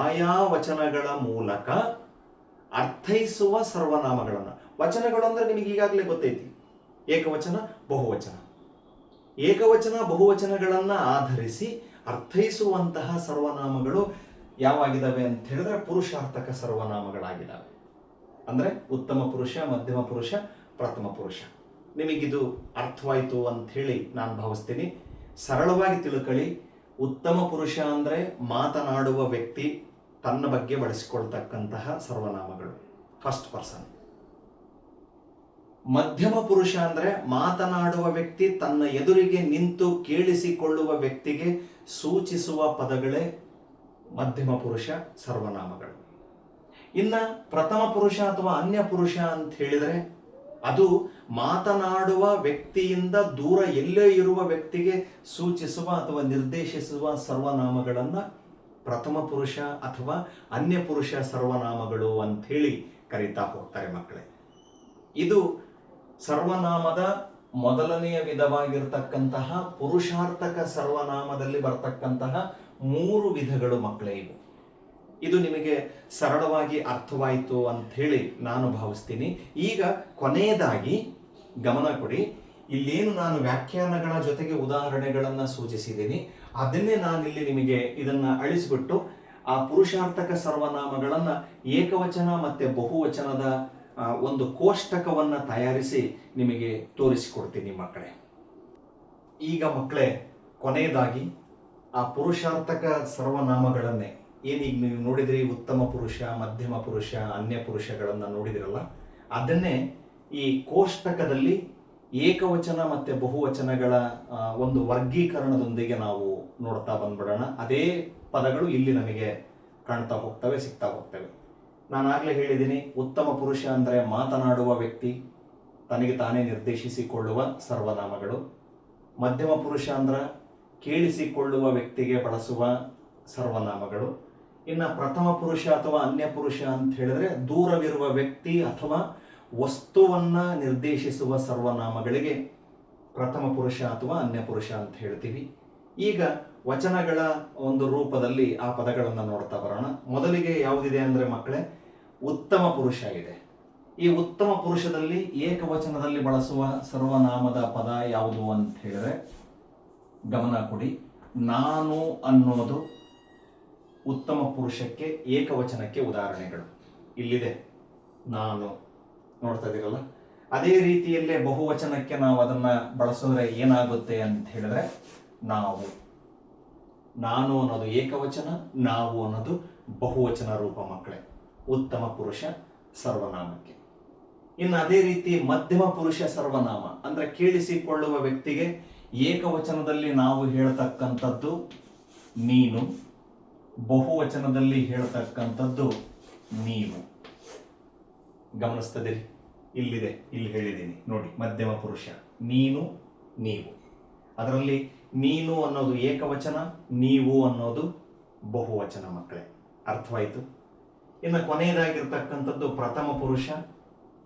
ಆಯಾ ವಚನಗಳ ಮೂಲಕ ಅರ್ಥೈಸುವ ಸರ್ವನಾಮಗಳನ್ನು. ವಚನಗಳು ಅಂದ್ರೆ ನಿಮಗೆ ಈಗಾಗಲೇ ಗೊತ್ತೈತಿ, ಏಕವಚನ, ಬಹುವಚನ. ಏಕವಚನ, ಬಹುವಚನಗಳನ್ನ ಆಧರಿಸಿ ಅರ್ಥೈಸುವಂತಹ ಸರ್ವನಾಮಗಳು ಯಾವಾಗಿದ್ದಾವೆ ಅಂತ ಹೇಳಿದ್ರೆ ಪುರುಷಾರ್ಥಕ ಸರ್ವನಾಮಗಳಾಗಿದ್ದಾವೆ. ಅಂದ್ರೆ ಉತ್ತಮ ಪುರುಷ, ಮಧ್ಯಮ ಪುರುಷ, ಪ್ರಥಮ ಪುರುಷ. ನಿಮಗಿದು ಅರ್ಥವಾಯಿತು ಅಂತ ಹೇಳಿ ನಾನು ಭಾವಿಸ್ತೀನಿ. ಸರಳವಾಗಿ ತಿಳ್ಕೊಳ್ಳಿ. ಉತ್ತಮ ಪುರುಷ ಅಂದ್ರೆ ಮಾತನಾಡುವ ವ್ಯಕ್ತಿ ತನ್ನ ಬಗ್ಗೆ ಬಳಸಿಕೊಳ್ತಕ್ಕಂತಹ ಸರ್ವನಾಮಗಳು, ಫಸ್ಟ್ ಪರ್ಸನ್. ಮಧ್ಯಮ ಪುರುಷ ಅಂದ್ರೆ ಮಾತನಾಡುವ ವ್ಯಕ್ತಿ ತನ್ನ ಎದುರಿಗೆ ನಿಂತು ಕೇಳಿಸಿಕೊಳ್ಳುವ ವ್ಯಕ್ತಿಗೆ ಸೂಚಿಸುವ ಪದಗಳೇ ಮಧ್ಯಮ ಪುರುಷ ಸರ್ವನಾಮಗಳು. ಇನ್ನ ಪ್ರಥಮ ಪುರುಷ ಅಥವಾ ಅನ್ಯ ಪುರುಷ ಅಂತ ಹೇಳಿದ್ರೆ ಅದು ಮಾತನಾಡುವ ವ್ಯಕ್ತಿಯಿಂದ ದೂರ ಎಲ್ಲೇ ಇರುವ ವ್ಯಕ್ತಿಗೆ ಸೂಚಿಸುವ ಅಥವಾ ನಿರ್ದೇಶಿಸುವ ಸರ್ವನಾಮಗಳನ್ನ ಪ್ರಥಮ ಪುರುಷ ಅಥವಾ ಅನ್ಯ ಪುರುಷ ಸರ್ವನಾಮಗಳು ಅಂತ ಹೇಳಿ ಕರೀತಾ ಹೋಗ್ತಾರೆ ಮಕ್ಕಳೇ. ಇದು ಸರ್ವನಾಮದ ಮೊದಲನೆಯ ವಿಧವಾಗಿರ್ತಕ್ಕಂತಹ ಪುರುಷಾರ್ಥಕ ಸರ್ವನಾಮದಲ್ಲಿ ಬರ್ತಕ್ಕಂತಹ ಮೂರು ವಿಧಗಳು ಮಕ್ಕಳೇ ಇವು. ಇದು ನಿಮಗೆ ಸರಳವಾಗಿ ಅರ್ಥವಾಯಿತು ಅಂತ ಹೇಳಿ ನಾನು ಭಾವಿಸ್ತೀನಿ. ಈಗ ಕೊನೆಯದಾಗಿ ಗಮನ ಕೊಡಿ. ಇಲ್ಲೇನು ನಾನು ವ್ಯಾಖ್ಯಾನಗಳ ಜೊತೆಗೆ ಉದಾಹರಣೆಗಳನ್ನು ಸೂಚಿಸಿದ್ದೀನಿ, ಅದನ್ನೇ ನಾನಿಲ್ಲಿ ನಿಮಗೆ ಇದನ್ನ ಅಳಿಸಿಬಿಟ್ಟು ಆ ಪುರುಷಾರ್ಥಕ ಸರ್ವನಾಮಗಳನ್ನು ಏಕವಚನ ಮತ್ತೆ ಬಹುವಚನದ ಒಂದು ಕೋಷ್ಟಕವನ್ನು ತಯಾರಿಸಿ ನಿಮಗೆ ತೋರಿಸಿಕೊಡ್ತೀನಿ ಮಕ್ಕಳೇ. ಈಗ ಮಕ್ಕಳೇ ಕೊನೆಯದಾಗಿ ಆ ಪುರುಷಾರ್ಥಕ ಸರ್ವನಾಮಗಳನ್ನೇ ಏನೀಗ ನೀವು ನೋಡಿದ್ರಿ, ಉತ್ತಮ ಪುರುಷ, ಮಧ್ಯಮ ಪುರುಷ, ಅನ್ಯ ಪುರುಷಗಳನ್ನು ನೋಡಿದಿರಲ್ಲ, ಅದನ್ನೇ ಈ ಕೋಷ್ಟಕದಲ್ಲಿ ಏಕವಚನ ಮತ್ತೆ ಬಹುವಚನಗಳ ಒಂದು ವರ್ಗೀಕರಣದೊಂದಿಗೆ ನಾವು ನೋಡ್ತಾ ಬಂದ್ಬಿಡೋಣ. ಅದೇ ಪದಗಳು ಇಲ್ಲಿ ನಮಗೆ ಕಾಣ್ತಾ ಹೋಗ್ತವೆ, ಸಿಗ್ತಾ ಹೋಗ್ತವೆ. ನಾನಾಗಲೇ ಹೇಳಿದ್ದೀನಿ, ಉತ್ತಮ ಪುರುಷ ಅಂದರೆ ಮಾತನಾಡುವ ವ್ಯಕ್ತಿ, ತನಗೆ ತಾನೇ ನಿರ್ದೇಶಿಸಿಕೊಳ್ಳುವ ಸರ್ವನಾಮಗಳು. ಮಧ್ಯಮ ಪುರುಷ ಅಂದ್ರೆ ಕೇಳಿಸಿಕೊಳ್ಳುವ ವ್ಯಕ್ತಿಗೆ ಬಳಸುವ ಸರ್ವನಾಮಗಳು. ಇನ್ನು ಪ್ರಥಮ ಪುರುಷ ಅಥವಾ ಅನ್ಯ ಪುರುಷ ಅಂತ ಹೇಳಿದ್ರೆ ದೂರವಿರುವ ವ್ಯಕ್ತಿ ಅಥವಾ ವಸ್ತುವನ್ನ ನಿರ್ದೇಶಿಸುವ ಸರ್ವನಾಮಗಳಿಗೆ ಪ್ರಥಮ ಪುರುಷ ಅಥವಾ ಅನ್ಯ ಪುರುಷ ಅಂತ ಹೇಳ್ತೀವಿ. ಈಗ ವಚನಗಳ ಒಂದು ರೂಪದಲ್ಲಿ ಆ ಪದಗಳನ್ನು ನೋಡ್ತಾ ಬರೋಣ. ಮೊದಲಿಗೆ ಯಾವುದಿದೆ ಅಂದರೆ ಮಕ್ಕಳೇ, ಉತ್ತಮ ಪುರುಷ ಇದೆ. ಈ ಉತ್ತಮ ಪುರುಷದಲ್ಲಿ ಏಕವಚನದಲ್ಲಿ ಬಳಸುವ ಸರ್ವನಾಮದ ಪದ ಯಾವುದು ಅಂತ ಹೇಳಿದ್ರೆ ಗಮನ ಕೊಡಿ. ನಾನು ಅನ್ನೋದು ಉತ್ತಮ ಪುರುಷಕ್ಕೆ ಏಕವಚನಕ್ಕೆ ಉದಾಹರಣೆಗಳು ಇಲ್ಲಿದೆ. ನಾನು ನೋಡ್ತಾ ಇದ್ದೀರಲ್ಲ, ಅದೇ ರೀತಿಯಲ್ಲೇ ಬಹುವಚನಕ್ಕೆ ನಾವು ಅದನ್ನ ಬಳಸಿದ್ರೆ ಏನಾಗುತ್ತೆ ಅಂತ ಹೇಳಿದ್ರೆ ನಾವು. ನಾನು ಅನ್ನೋದು ಏಕವಚನ, ನಾವು ಅನ್ನೋದು ಬಹುವಚನ ರೂಪ ಮಕ್ಕಳೇ, ಉತ್ತಮ ಪುರುಷ ಸರ್ವನಾಮಕ್ಕೆ. ಇನ್ನು ಅದೇ ರೀತಿ ಮಧ್ಯಮ ಪುರುಷ ಸರ್ವನಾಮ ಅಂದ್ರೆ ಕೇಳಿಸಿಕೊಳ್ಳುವ ವ್ಯಕ್ತಿಗೆ ಏಕವಚನದಲ್ಲಿ ನಾವು ಹೇಳ್ತಕ್ಕಂಥದ್ದು ನೀನು, ಬಹುವಚನದಲ್ಲಿ ಹೇಳ್ತಕ್ಕಂಥದ್ದು ನೀವು. ಗಮನಿಸ್ತದಿರಿ, ಇಲ್ಲಿದೆ, ಇಲ್ಲಿ ಹೇಳಿದ್ದೀನಿ ನೋಡಿ, ಮಧ್ಯಮ ಪುರುಷ ನೀನು, ನೀವು. ಅದರಲ್ಲಿ ನೀನು ಅನ್ನೋದು ಏಕವಚನ, ನೀವು ಅನ್ನೋದು ಬಹುವಚನ ಮಕ್ಕಳೇ. ಅರ್ಥವಾಯಿತು? ಇನ್ನು ಕೊನೆಯದಾಗಿರ್ತಕ್ಕಂಥದ್ದು ಪ್ರಥಮ ಪುರುಷ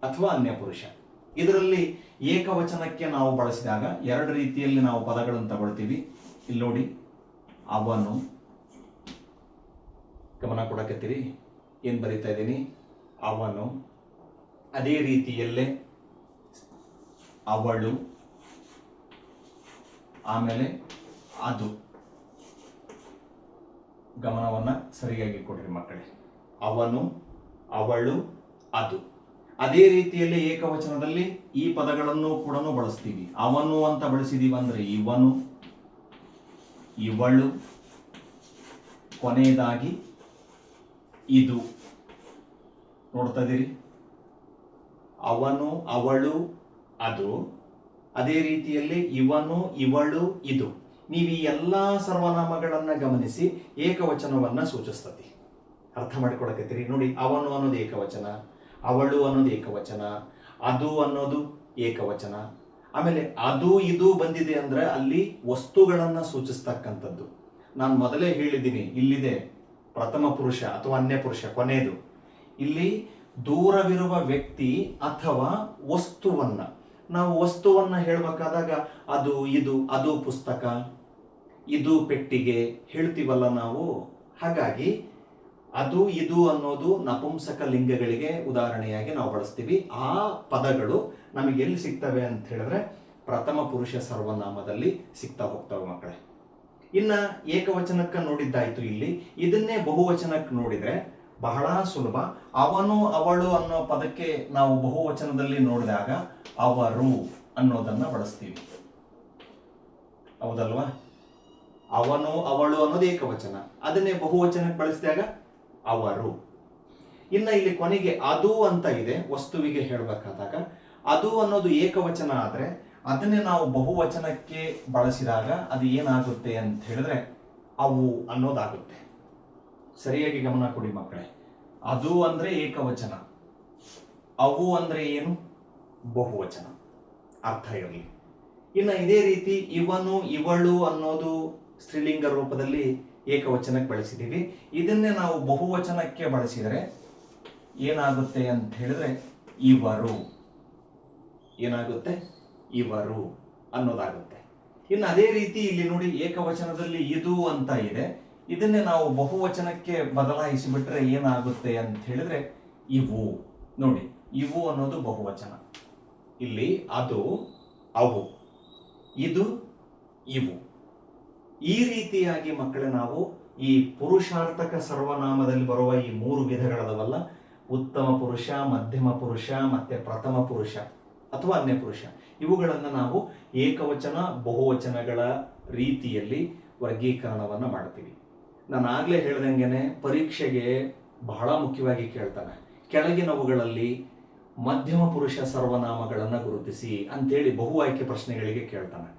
ಅಥವಾ ಅನ್ಯ ಪುರುಷ. ಇದರಲ್ಲಿ ಏಕವಚನಕ್ಕೆ ನಾವು ಬಳಸಿದಾಗ ಎರಡು ರೀತಿಯಲ್ಲಿ ನಾವು ಪದಗಳನ್ನು ತಗೊಳ್ತೀವಿ. ಇಲ್ಲಿ ನೋಡಿ, ಅವನು, ಗಮನ ಕೊಡಕತ್ತೀರಿ, ಏನು ಬರೀತಾ ಇದ್ದೀನಿ, ಅವನು. ಅದೇ ರೀತಿಯಲ್ಲೇ ಅವಳು, ಆಮೇಲೆ ಅದು. ಗಮನವನ್ನ ಸರಿಯಾಗಿ ಕೊಡ್ರಿ ಮಕ್ಕಳೇ. ಅವನು, ಅವಳು, ಅದು. ಅದೇ ರೀತಿಯಲ್ಲಿ ಏಕವಚನದಲ್ಲಿ ಈ ಪದಗಳನ್ನು ಕೂಡ ಬಳಸ್ತೀವಿ. ಅವನು ಅಂತ ಬಳಸಿದೀವಿ ಅಂದ್ರೆ ಇವನು, ಇವಳು, ಕೊನೆಯದಾಗಿ ಇದು. ನೋಡ್ತಾ ಇದ್ದೀರಿ, ಅವನು, ಅವಳು, ಅದು. ಅದೇ ರೀತಿಯಲ್ಲಿ ಇವನು, ಇವಳು, ಇದು. ನೀವು ಈ ಎಲ್ಲಾ ಸರ್ವನಾಮಗಳನ್ನ ಗಮನಿಸಿ ಏಕವಚನವನ್ನ ಸೂಚಿಸ್ತತಿ. ಅರ್ಥ ಮಾಡಿಕೊಡಕತ್ತೀರಿ ನೋಡಿ. ಅವನು ಅನ್ನೋದು ಏಕವಚನ, ಅವಳು ಅನ್ನೋದು ಏಕವಚನ, ಅದು ಅನ್ನೋದು ಏಕವಚನ. ಆಮೇಲೆ ಅದು ಇದು ಬಂದಿದೆ ಅಂದ್ರೆ ಅಲ್ಲಿ ವಸ್ತುಗಳನ್ನ ಸೂಚಿಸ್ತಕ್ಕಂಥದ್ದು. ನಾನು ಮೊದಲೇ ಹೇಳಿದ್ದೀನಿ, ಇಲ್ಲಿದೆ ಪ್ರಥಮ ಪುರುಷ ಅಥವಾ ಅನ್ಯ ಪುರುಷ ಕೊನೆಯದು. ಇಲ್ಲಿ ದೂರವಿರುವ ವ್ಯಕ್ತಿ ಅಥವಾ ವಸ್ತುವನ್ನ, ನಾವು ವಸ್ತುವನ್ನ ಹೇಳಬೇಕಾದಾಗ ಅದು ಇದು, ಅದು ಪುಸ್ತಕ, ಇದು ಪೆಟ್ಟಿಗೆ ಹೇಳ್ತೀವಲ್ಲ ನಾವು. ಹಾಗಾಗಿ ಅದು ಇದು ಅನ್ನೋದು ನಪುಂಸಕ ಲಿಂಗಗಳಿಗೆ ಉದಾಹರಣೆಯಾಗಿ ನಾವು ಬಳಸ್ತೀವಿ. ಆ ಪದಗಳು ನಮಗೆ ಎಲ್ಲಿ ಸಿಗ್ತವೆ ಅಂತ ಹೇಳಿದ್ರೆ ಪ್ರಥಮ ಪುರುಷ ಸರ್ವನಾಮದಲ್ಲಿ ಸಿಗ್ತಾ ಹೋಗ್ತವೆ ಮಕ್ಕಳೇ. ಇನ್ನ ಏಕವಚನಕ್ಕೆ ನೋಡಿದ್ದಾಯ್ತು. ಇಲ್ಲಿ ಇದನ್ನೇ ಬಹುವಚನಕ್ಕೆ ನೋಡಿದ್ರೆ ಬಹಳ ಸುಲಭ. ಅವನು, ಅವಳು ಅನ್ನೋ ಪದಕ್ಕೆ ನಾವು ಬಹುವಚನದಲ್ಲಿ ನೋಡಿದಾಗ ಅವರು ಅನ್ನೋದನ್ನ ಬಳಸ್ತೀವಿ, ಹೌದಲ್ವಾ? ಅವನು, ಅವಳು ಅನ್ನೋದು ಏಕವಚನ, ಅದನ್ನೇ ಬಹುವಚನಕ್ಕೆ ಬಳಸಿದಾಗ ಅವರು. ಇನ್ನ ಇಲ್ಲಿ ಕೊನೆಗೆ ಅದು ಅಂತ ಇದೆ, ವಸ್ತುವಿಗೆ ಹೇಳಬೇಕಾದಾಗ ಅದು ಅನ್ನೋದು ಏಕವಚನ ಆದ್ರೆ ಅದನ್ನೇ ನಾವು ಬಹುವಚನಕ್ಕೆ ಬಳಸಿದಾಗ ಅದು ಏನಾಗುತ್ತೆ ಅಂತ ಹೇಳಿದ್ರೆ ಅವು ಅನ್ನೋದಾಗುತ್ತೆ. ಸರಿಯಾಗಿ ಗಮನ ಕೊಡಿ ಮಕ್ಕಳೇ. ಅದು ಅಂದ್ರೆ ಏಕವಚನ, ಅವು ಅಂದ್ರೆ ಏನು, ಬಹುವಚನ. ಅರ್ಥ ಇರಲಿ. ಇನ್ನು ಇದೇ ರೀತಿ ಇವನು, ಇವಳು ಅನ್ನೋದು ಸ್ತ್ರೀಲಿಂಗ ರೂಪದಲ್ಲಿ ಏಕವಚನಕ್ಕೆ ಬಳಸಿದ್ದೀವಿ. ಇದನ್ನೇ ನಾವು ಬಹುವಚನಕ್ಕೆ ಬಳಸಿದರೆ ಏನಾಗುತ್ತೆ ಅಂತ ಹೇಳಿದ್ರೆ ಇವರು. ಏನಾಗುತ್ತೆ, ಇವರು ಅನ್ನೋದಾಗುತ್ತೆ. ಇನ್ನು ಅದೇ ರೀತಿ ಇಲ್ಲಿ ನೋಡಿ, ಏಕವಚನದಲ್ಲಿ ಇದು ಅಂತ ಇದೆ, ಇದನ್ನೇ ನಾವು ಬಹುವಚನಕ್ಕೆ ಬದಲಾಯಿಸಿಬಿಟ್ರೆ ಏನಾಗುತ್ತೆ ಅಂತ ಹೇಳಿದ್ರೆ ಇವು. ನೋಡಿ, ಇವು ಅನ್ನೋದು ಬಹುವಚನ. ಇಲ್ಲಿ ಅದು, ಅವು, ಇದು, ಇವು. ಈ ರೀತಿಯಾಗಿ ಮಕ್ಕಳೇ ನಾವು ಈ ಪುರುಷಾರ್ಥಕ ಸರ್ವನಾಮದಲ್ಲಿ ಬರುವ ಈ ಮೂರು ವಿಧಗಳದವಲ್ಲ, ಉತ್ತಮ ಪುರುಷ, ಮಧ್ಯಮ ಪುರುಷ ಮತ್ತೆ ಪ್ರಥಮ ಪುರುಷ ಅಥವಾ ಅನ್ಯ ಪುರುಷ, ಇವುಗಳನ್ನು ನಾವು ಏಕವಚನ ಬಹುವಚನಗಳ ರೀತಿಯಲ್ಲಿ ವರ್ಗೀಕರಣವನ್ನು ಮಾಡ್ತೀವಿ. ನಾನು ಆಗ್ಲೇ ಹೇಳ್ದಂಗೆನೆ ಪರೀಕ್ಷೆಗೆ ಬಹಳ ಮುಖ್ಯವಾಗಿ ಕೇಳ್ತಾನೆ, ಕೆಳಗಿನವುಗಳಲ್ಲಿ ಮಧ್ಯಮ ಪುರುಷ ಸರ್ವನಾಮಗಳನ್ನು ಗುರುತಿಸಿ ಅಂತೇಳಿ ಬಹು ಆಯ್ಕೆ ಪ್ರಶ್ನೆಗಳಿಗೆ ಕೇಳ್ತಾನೆ.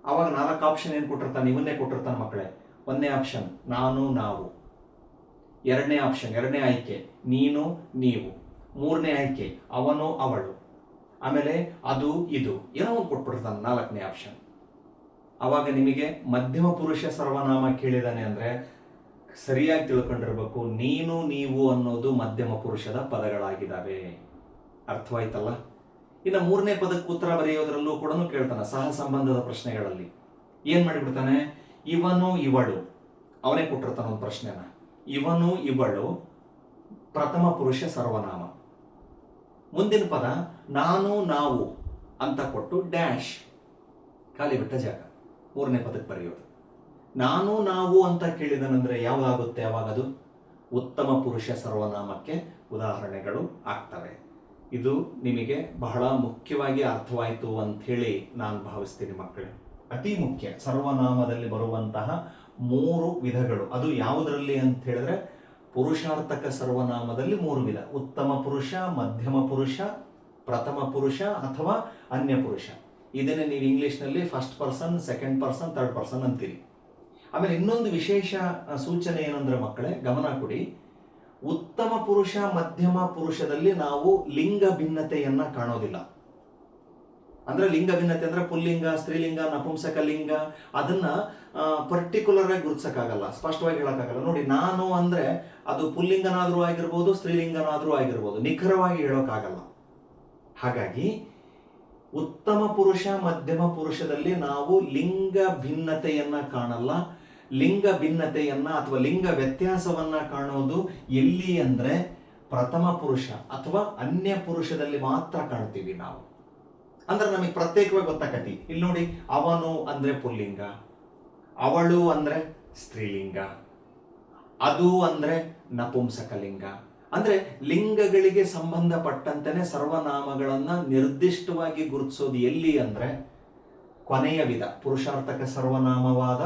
ಅವಾಗ 4 ಆಪ್ಷನ್ ಏನು ಕೊಟ್ಟಿರ್ತಾನೆ, ಇವನ್ನೇ ಕೊಟ್ಟಿರ್ತಾನೆ ಮಕ್ಕಳೇ. 1ನೇ ಆಪ್ಷನ್ ನಾನು, ನಾವು. ಎರಡನೇ ಆಪ್ಷನ್, ಎರಡನೇ ಆಯ್ಕೆ ನೀನು ನೀವು. ಮೂರನೇ ಆಯ್ಕೆ ಅವನು ಅವಳು. ಆಮೇಲೆ ಅದು ಇದು, ಏನೋ ಒಂದು ಕೊಟ್ಬಿಡ್ತಾನೆ ನಾಲ್ಕನೇ ಆಪ್ಷನ್. ಅವಾಗ ನಿಮಗೆ ಮಧ್ಯಮ ಪುರುಷ ಸರ್ವನಾಮ ಕೇಳಿದಾನೆ ಅಂದ್ರೆ ಸರಿಯಾಗಿ ತಿಳ್ಕೊಂಡಿರ್ಬೇಕು, ನೀನು ನೀವು ಅನ್ನೋದು ಮಧ್ಯಮ ಪುರುಷದ ಪದಗಳಾಗಿದ್ದಾವೆ. ಅರ್ಥವಾಯ್ತಲ್ಲ? ಇನ್ನು ಮೂರನೇ ಪದಕ್ಕೆ ಉತ್ತರ ಬರೆಯೋದ್ರಲ್ಲೂ ಕೂಡ ಕೇಳ್ತಾನೆ ಸಹ ಸಂಬಂಧದ ಪ್ರಶ್ನೆಗಳಲ್ಲಿ. ಏನ್ ಮಾಡಿಬಿಡ್ತಾನೆ, ಇವನು ಇವಳು, ಅವನೇ ಕೊಟ್ಟಿರ್ತಾನೆ ಒಂದು ಪ್ರಶ್ನೆನ. ಇವನು ಇವಳು ಪ್ರಥಮ ಪುರುಷ ಸರ್ವನಾಮ. ಮುಂದಿನ ಪದ ನಾನು ನಾವು ಅಂತ ಕೊಟ್ಟು ಡ್ಯಾಶ್ ಖಾಲಿ ಬಿಟ್ಟ ಜಾಗ ಮೂರನೇ ಪದಕ್ಕೆ ಬರೆಯೋದು. ನಾನು ನಾವು ಅಂತ ಕೇಳಿದನಂದ್ರೆ ಯಾವಾಗುತ್ತೆ? ಅವಾಗ ಅದು ಉತ್ತಮ ಪುರುಷ ಸರ್ವನಾಮಕ್ಕೆ ಉದಾಹರಣೆಗಳು ಆಗ್ತವೆ. ಇದು ನಿಮಗೆ ಬಹಳ ಮುಖ್ಯವಾಗಿ ಅರ್ಥವಾಯಿತು ಅಂತ ಹೇಳಿ ನಾನು ಭಾವಿಸ್ತೀನಿ ಮಕ್ಕಳೇ. ಅತಿ ಮುಖ್ಯ ಸರ್ವನಾಮದಲ್ಲಿ ಬರುವಂತಹ 3 ವಿಧಗಳು. ಅದು ಯಾವುದರಲ್ಲಿ ಅಂತ ಹೇಳಿದ್ರೆ ಪುರುಷಾರ್ಥಕ ಸರ್ವನಾಮದಲ್ಲಿ 3 ವಿಧ: ಉತ್ತಮ ಪುರುಷ, ಮಧ್ಯಮ ಪುರುಷ, ಪ್ರಥಮ ಪುರುಷ ಅಥವಾ ಅನ್ಯ ಪುರುಷ. ಇದನ್ನೇ ನೀವು ಇಂಗ್ಲಿಷ್ನಲ್ಲಿ first person, second person, third person ಅಂತೀರಿ. ಆಮೇಲೆ ಇನ್ನೊಂದು ವಿಶೇಷ ಸೂಚನೆ ಏನಂದ್ರೆ ಮಕ್ಕಳೇ ಗಮನ ಕೊಡಿ, ಉತ್ತಮ ಪುರುಷ ಮಧ್ಯಮ ಪುರುಷದಲ್ಲಿ ನಾವು ಲಿಂಗ ಭಿನ್ನತೆಯನ್ನ ಕಾಣೋದಿಲ್ಲ. ಅಂದ್ರೆ ಲಿಂಗ ಭಿನ್ನತೆ ಅಂದ್ರೆ ಪುಲ್ಲಿಂಗ, ಸ್ತ್ರೀಲಿಂಗ, ನಪುಂಸಕ ಲಿಂಗ ಅದನ್ನ ಪರ್ಟಿಕ್ಯುಲರ್ ಆಗಿ ಗುರುತಿಸಕ್ಕಾಗಲ್ಲ, ಸ್ಪಷ್ಟವಾಗಿ ಹೇಳಕ್ಕಾಗಲ್ಲ. ನೋಡಿ, ನಾನು ಅಂದ್ರೆ ಅದು ಪುಲ್ಲಿಂಗನಾದ್ರೂ ಆಗಿರ್ಬೋದು, ಸ್ತ್ರೀಲಿಂಗನಾದ್ರೂ ಆಗಿರ್ಬೋದು, ನಿಖರವಾಗಿ ಹೇಳೋಕ್ಕಾಗಲ್ಲ. ಹಾಗಾಗಿ ಉತ್ತಮ ಪುರುಷ ಮಧ್ಯಮ ಪುರುಷದಲ್ಲಿ ನಾವು ಲಿಂಗ ಭಿನ್ನತೆಯನ್ನ ಕಾಣಲ್ಲ. ಲಿಂಗ ಭಿನ್ನತೆಯನ್ನ ಅಥವಾ ಲಿಂಗ ವ್ಯತ್ಯಾಸವನ್ನ ಕಾಣೋದು ಎಲ್ಲಿ ಅಂದ್ರೆ ಪ್ರಥಮ ಪುರುಷ ಅಥವಾ ಅನ್ಯ ಪುರುಷದಲ್ಲಿ ಮಾತ್ರ ಕಾಣ್ತೀವಿ ನಾವು. ಅಂದ್ರೆ ನಮಗೆ ಪ್ರತ್ಯೇಕವಾಗಿ ಗೊತ್ತಾಕತಿ. ಇಲ್ಲಿ ನೋಡಿ, ಅವನು ಅಂದ್ರೆ ಪುಲ್ಲಿಂಗ, ಅವಳು ಅಂದ್ರೆ ಸ್ತ್ರೀಲಿಂಗ, ಅದು ಅಂದ್ರೆ ನಪುಂಸಕಲಿಂಗ. ಅಂದ್ರೆ ಲಿಂಗಗಳಿಗೆ ಸಂಬಂಧಪಟ್ಟಂತೆನೆ ಸರ್ವನಾಮಗಳನ್ನ ನಿರ್ದಿಷ್ಟವಾಗಿ ಗುರುತಿಸೋದು ಎಲ್ಲಿ ಅಂದ್ರೆ ಕೊನೆಯ ವಿಧ ಪುರುಷಾರ್ಥಕ ಸರ್ವನಾಮವಾದ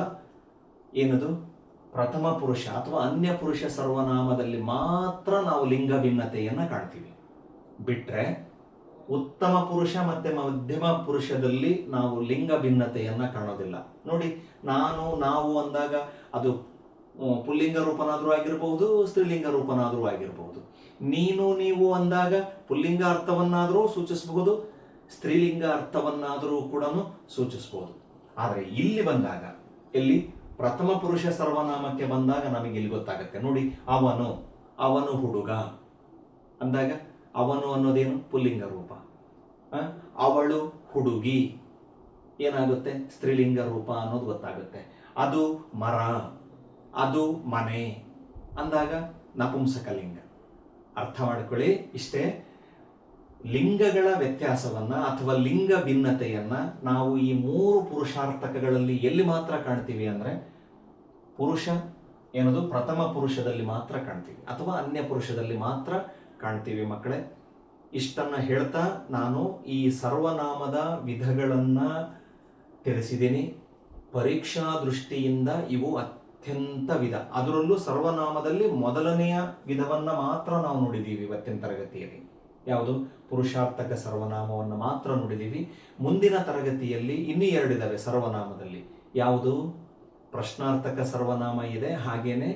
ಏನದು ಪ್ರಥಮ ಪುರುಷ ಅಥವಾ ಅನ್ಯ ಪುರುಷ ಸರ್ವನಾಮದಲ್ಲಿ ಮಾತ್ರ ನಾವು ಲಿಂಗ ಭಿನ್ನತೆಯನ್ನ ಕಾಣ್ತೀವಿ. ಬಿಟ್ರೆ ಉತ್ತಮ ಪುರುಷ ಮತ್ತೆ ಮಧ್ಯಮ ಪುರುಷದಲ್ಲಿ ನಾವು ಲಿಂಗ ಭಿನ್ನತೆಯನ್ನ ಕಾಣೋದಿಲ್ಲ. ನೋಡಿ, ನಾನು ನಾವು ಅಂದಾಗ ಅದು ಪುಲ್ಲಿಂಗ ರೂಪನಾದ್ರೂ ಆಗಿರಬಹುದು, ಸ್ತ್ರೀಲಿಂಗ ರೂಪನಾದ್ರೂ ಆಗಿರಬಹುದು. ನೀನು ನೀವು ಅಂದಾಗ ಪುಲ್ಲಿಂಗ ಅರ್ಥವನ್ನಾದರೂ ಸೂಚಿಸಬಹುದು, ಸ್ತ್ರೀಲಿಂಗ ಅರ್ಥವನ್ನಾದರೂ ಕೂಡ ಸೂಚಿಸಬಹುದು. ಆದರೆ ಇಲ್ಲಿ ಬಂದಾಗ, ಎಲ್ಲಿ ಪ್ರಥಮ ಪುರುಷ ಸರ್ವನಾಮಕ್ಕೆ ಬಂದಾಗ ನಮಗೆ ಇಲ್ಲಿ ಗೊತ್ತಾಗುತ್ತೆ. ನೋಡಿ, ಅವನು ಹುಡುಗ ಅಂದಾಗ ಅವನು ಅನ್ನೋದೇನು ಪುಲ್ಲಿಂಗ ರೂಪ. ಅವಳು ಹುಡುಗಿ ಏನಾಗುತ್ತೆ ಸ್ತ್ರೀಲಿಂಗ ರೂಪ ಅನ್ನೋದು ಗೊತ್ತಾಗುತ್ತೆ. ಅದು ಮರ, ಅದು ಮನೆ ಅಂದಾಗ ನಪುಂಸಕಲಿಂಗ. ಅರ್ಥ ಮಾಡ್ಕೊಳ್ಳಿ. ಇಷ್ಟೇ, ಲಿಂಗಗಳ ವ್ಯತ್ಯಾಸವನ್ನ ಅಥವಾ ಲಿಂಗ ಭಿನ್ನತೆಯನ್ನ ನಾವು ಈ 3 ಪುರುಷಾರ್ಥಕಗಳಲ್ಲಿ ಎಲ್ಲಿ ಮಾತ್ರ ಕಾಣ್ತೀವಿ ಅಂದ್ರೆ ಪುರುಷ ಏನದು ಪ್ರಥಮ ಪುರುಷದಲ್ಲಿ ಮಾತ್ರ ಕಾಣ್ತೀವಿ ಅಥವಾ ಅನ್ಯ ಪುರುಷದಲ್ಲಿ ಮಾತ್ರ ಕಾಣ್ತೀವಿ ಮಕ್ಕಳೇ. ಇಷ್ಟನ್ನ ಹೇಳ್ತಾ ನಾನು ಈ ಸರ್ವನಾಮದ ವಿಧಗಳನ್ನ ತಿಳಿಸಿದ್ದೀನಿ. ಪರೀಕ್ಷಾ ದೃಷ್ಟಿಯಿಂದ ಇವು ಅತ್ಯಂತ ವಿಧ. ಅದರಲ್ಲೂ ಸರ್ವನಾಮದಲ್ಲಿ ಮೊದಲನೆಯ ವಿಧವನ್ನ ಮಾತ್ರ ನಾವು ನೋಡಿದ್ದೀವಿ ಇವತ್ತಿನ ತರಗತಿಯಲ್ಲಿ. ಯಾವುದು? ಪುರುಷಾರ್ಥಕ ಸರ್ವನಾಮವನ್ನು ಮಾತ್ರ ನೋಡಿದ್ದೀವಿ. ಮುಂದಿನ ತರಗತಿಯಲ್ಲಿ ಇನ್ನೂ 2 ಇದಾವೆ ಸರ್ವನಾಮದಲ್ಲಿ. ಯಾವುದು? ಪ್ರಶ್ನಾರ್ಥಕ ಸರ್ವನಾಮ ಇದೆ, ಹಾಗೇನೆ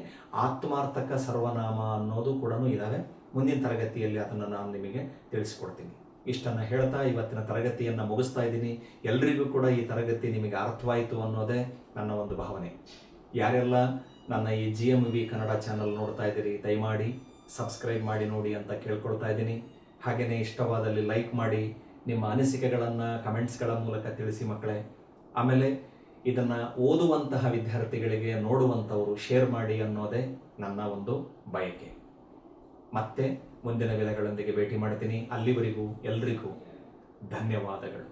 ಆತ್ಮಾರ್ಥಕ ಸರ್ವನಾಮ ಅನ್ನೋದು ಕೂಡ ಇದಾವೆ. ಮುಂದಿನ ತರಗತಿಯಲ್ಲಿ ಅದನ್ನು ನಾನು ನಿಮಗೆ ತಿಳಿಸ್ಕೊಡ್ತೀನಿ. ಇಷ್ಟನ್ನು ಹೇಳ್ತಾ ಇವತ್ತಿನ ತರಗತಿಯನ್ನು ಮುಗಿಸ್ತಾ ಇದ್ದೀನಿ. ಎಲ್ರಿಗೂ ಕೂಡ ಈ ತರಗತಿ ನಿಮಗೆ ಅರ್ಥವಾಯಿತು ಅನ್ನೋದೇ ನನ್ನ ಒಂದು ಭಾವನೆ. ಯಾರೆಲ್ಲ ನನ್ನ ಈ GMV ಕನ್ನಡ ಚಾನಲ್ ನೋಡ್ತಾ ಇದ್ದೀರಿ, ದಯಮಾಡಿ ಸಬ್ಸ್ಕ್ರೈಬ್ ಮಾಡಿ ನೋಡಿ ಅಂತ ಕೇಳ್ಕೊಳ್ತಾ ಇದ್ದೀನಿ. ಹಾಗೆಯೇ ಇಷ್ಟವಾದಲ್ಲಿ ಲೈಕ್ ಮಾಡಿ, ನಿಮ್ಮ ಅನಿಸಿಕೆಗಳನ್ನು ಕಮೆಂಟ್ಸ್ಗಳ ಮೂಲಕ ತಿಳಿಸಿ ಮಕ್ಕಳೇ. ಆಮೇಲೆ ಇದನ್ನು ಓದುವಂತಹ ವಿದ್ಯಾರ್ಥಿಗಳಿಗೆ, ನೋಡುವಂಥವರು ಶೇರ್ ಮಾಡಿ ಅನ್ನೋದೇ ನನ್ನ ಒಂದು ಬಯಕೆ. ಮತ್ತೆ ಮುಂದಿನ ವಿಧಗಳೊಂದಿಗೆ ಭೇಟಿ ಮಾಡ್ತೀನಿ. ಅಲ್ಲಿವರೆಗೂ ಎಲ್ರಿಗೂ ಧನ್ಯವಾದಗಳು.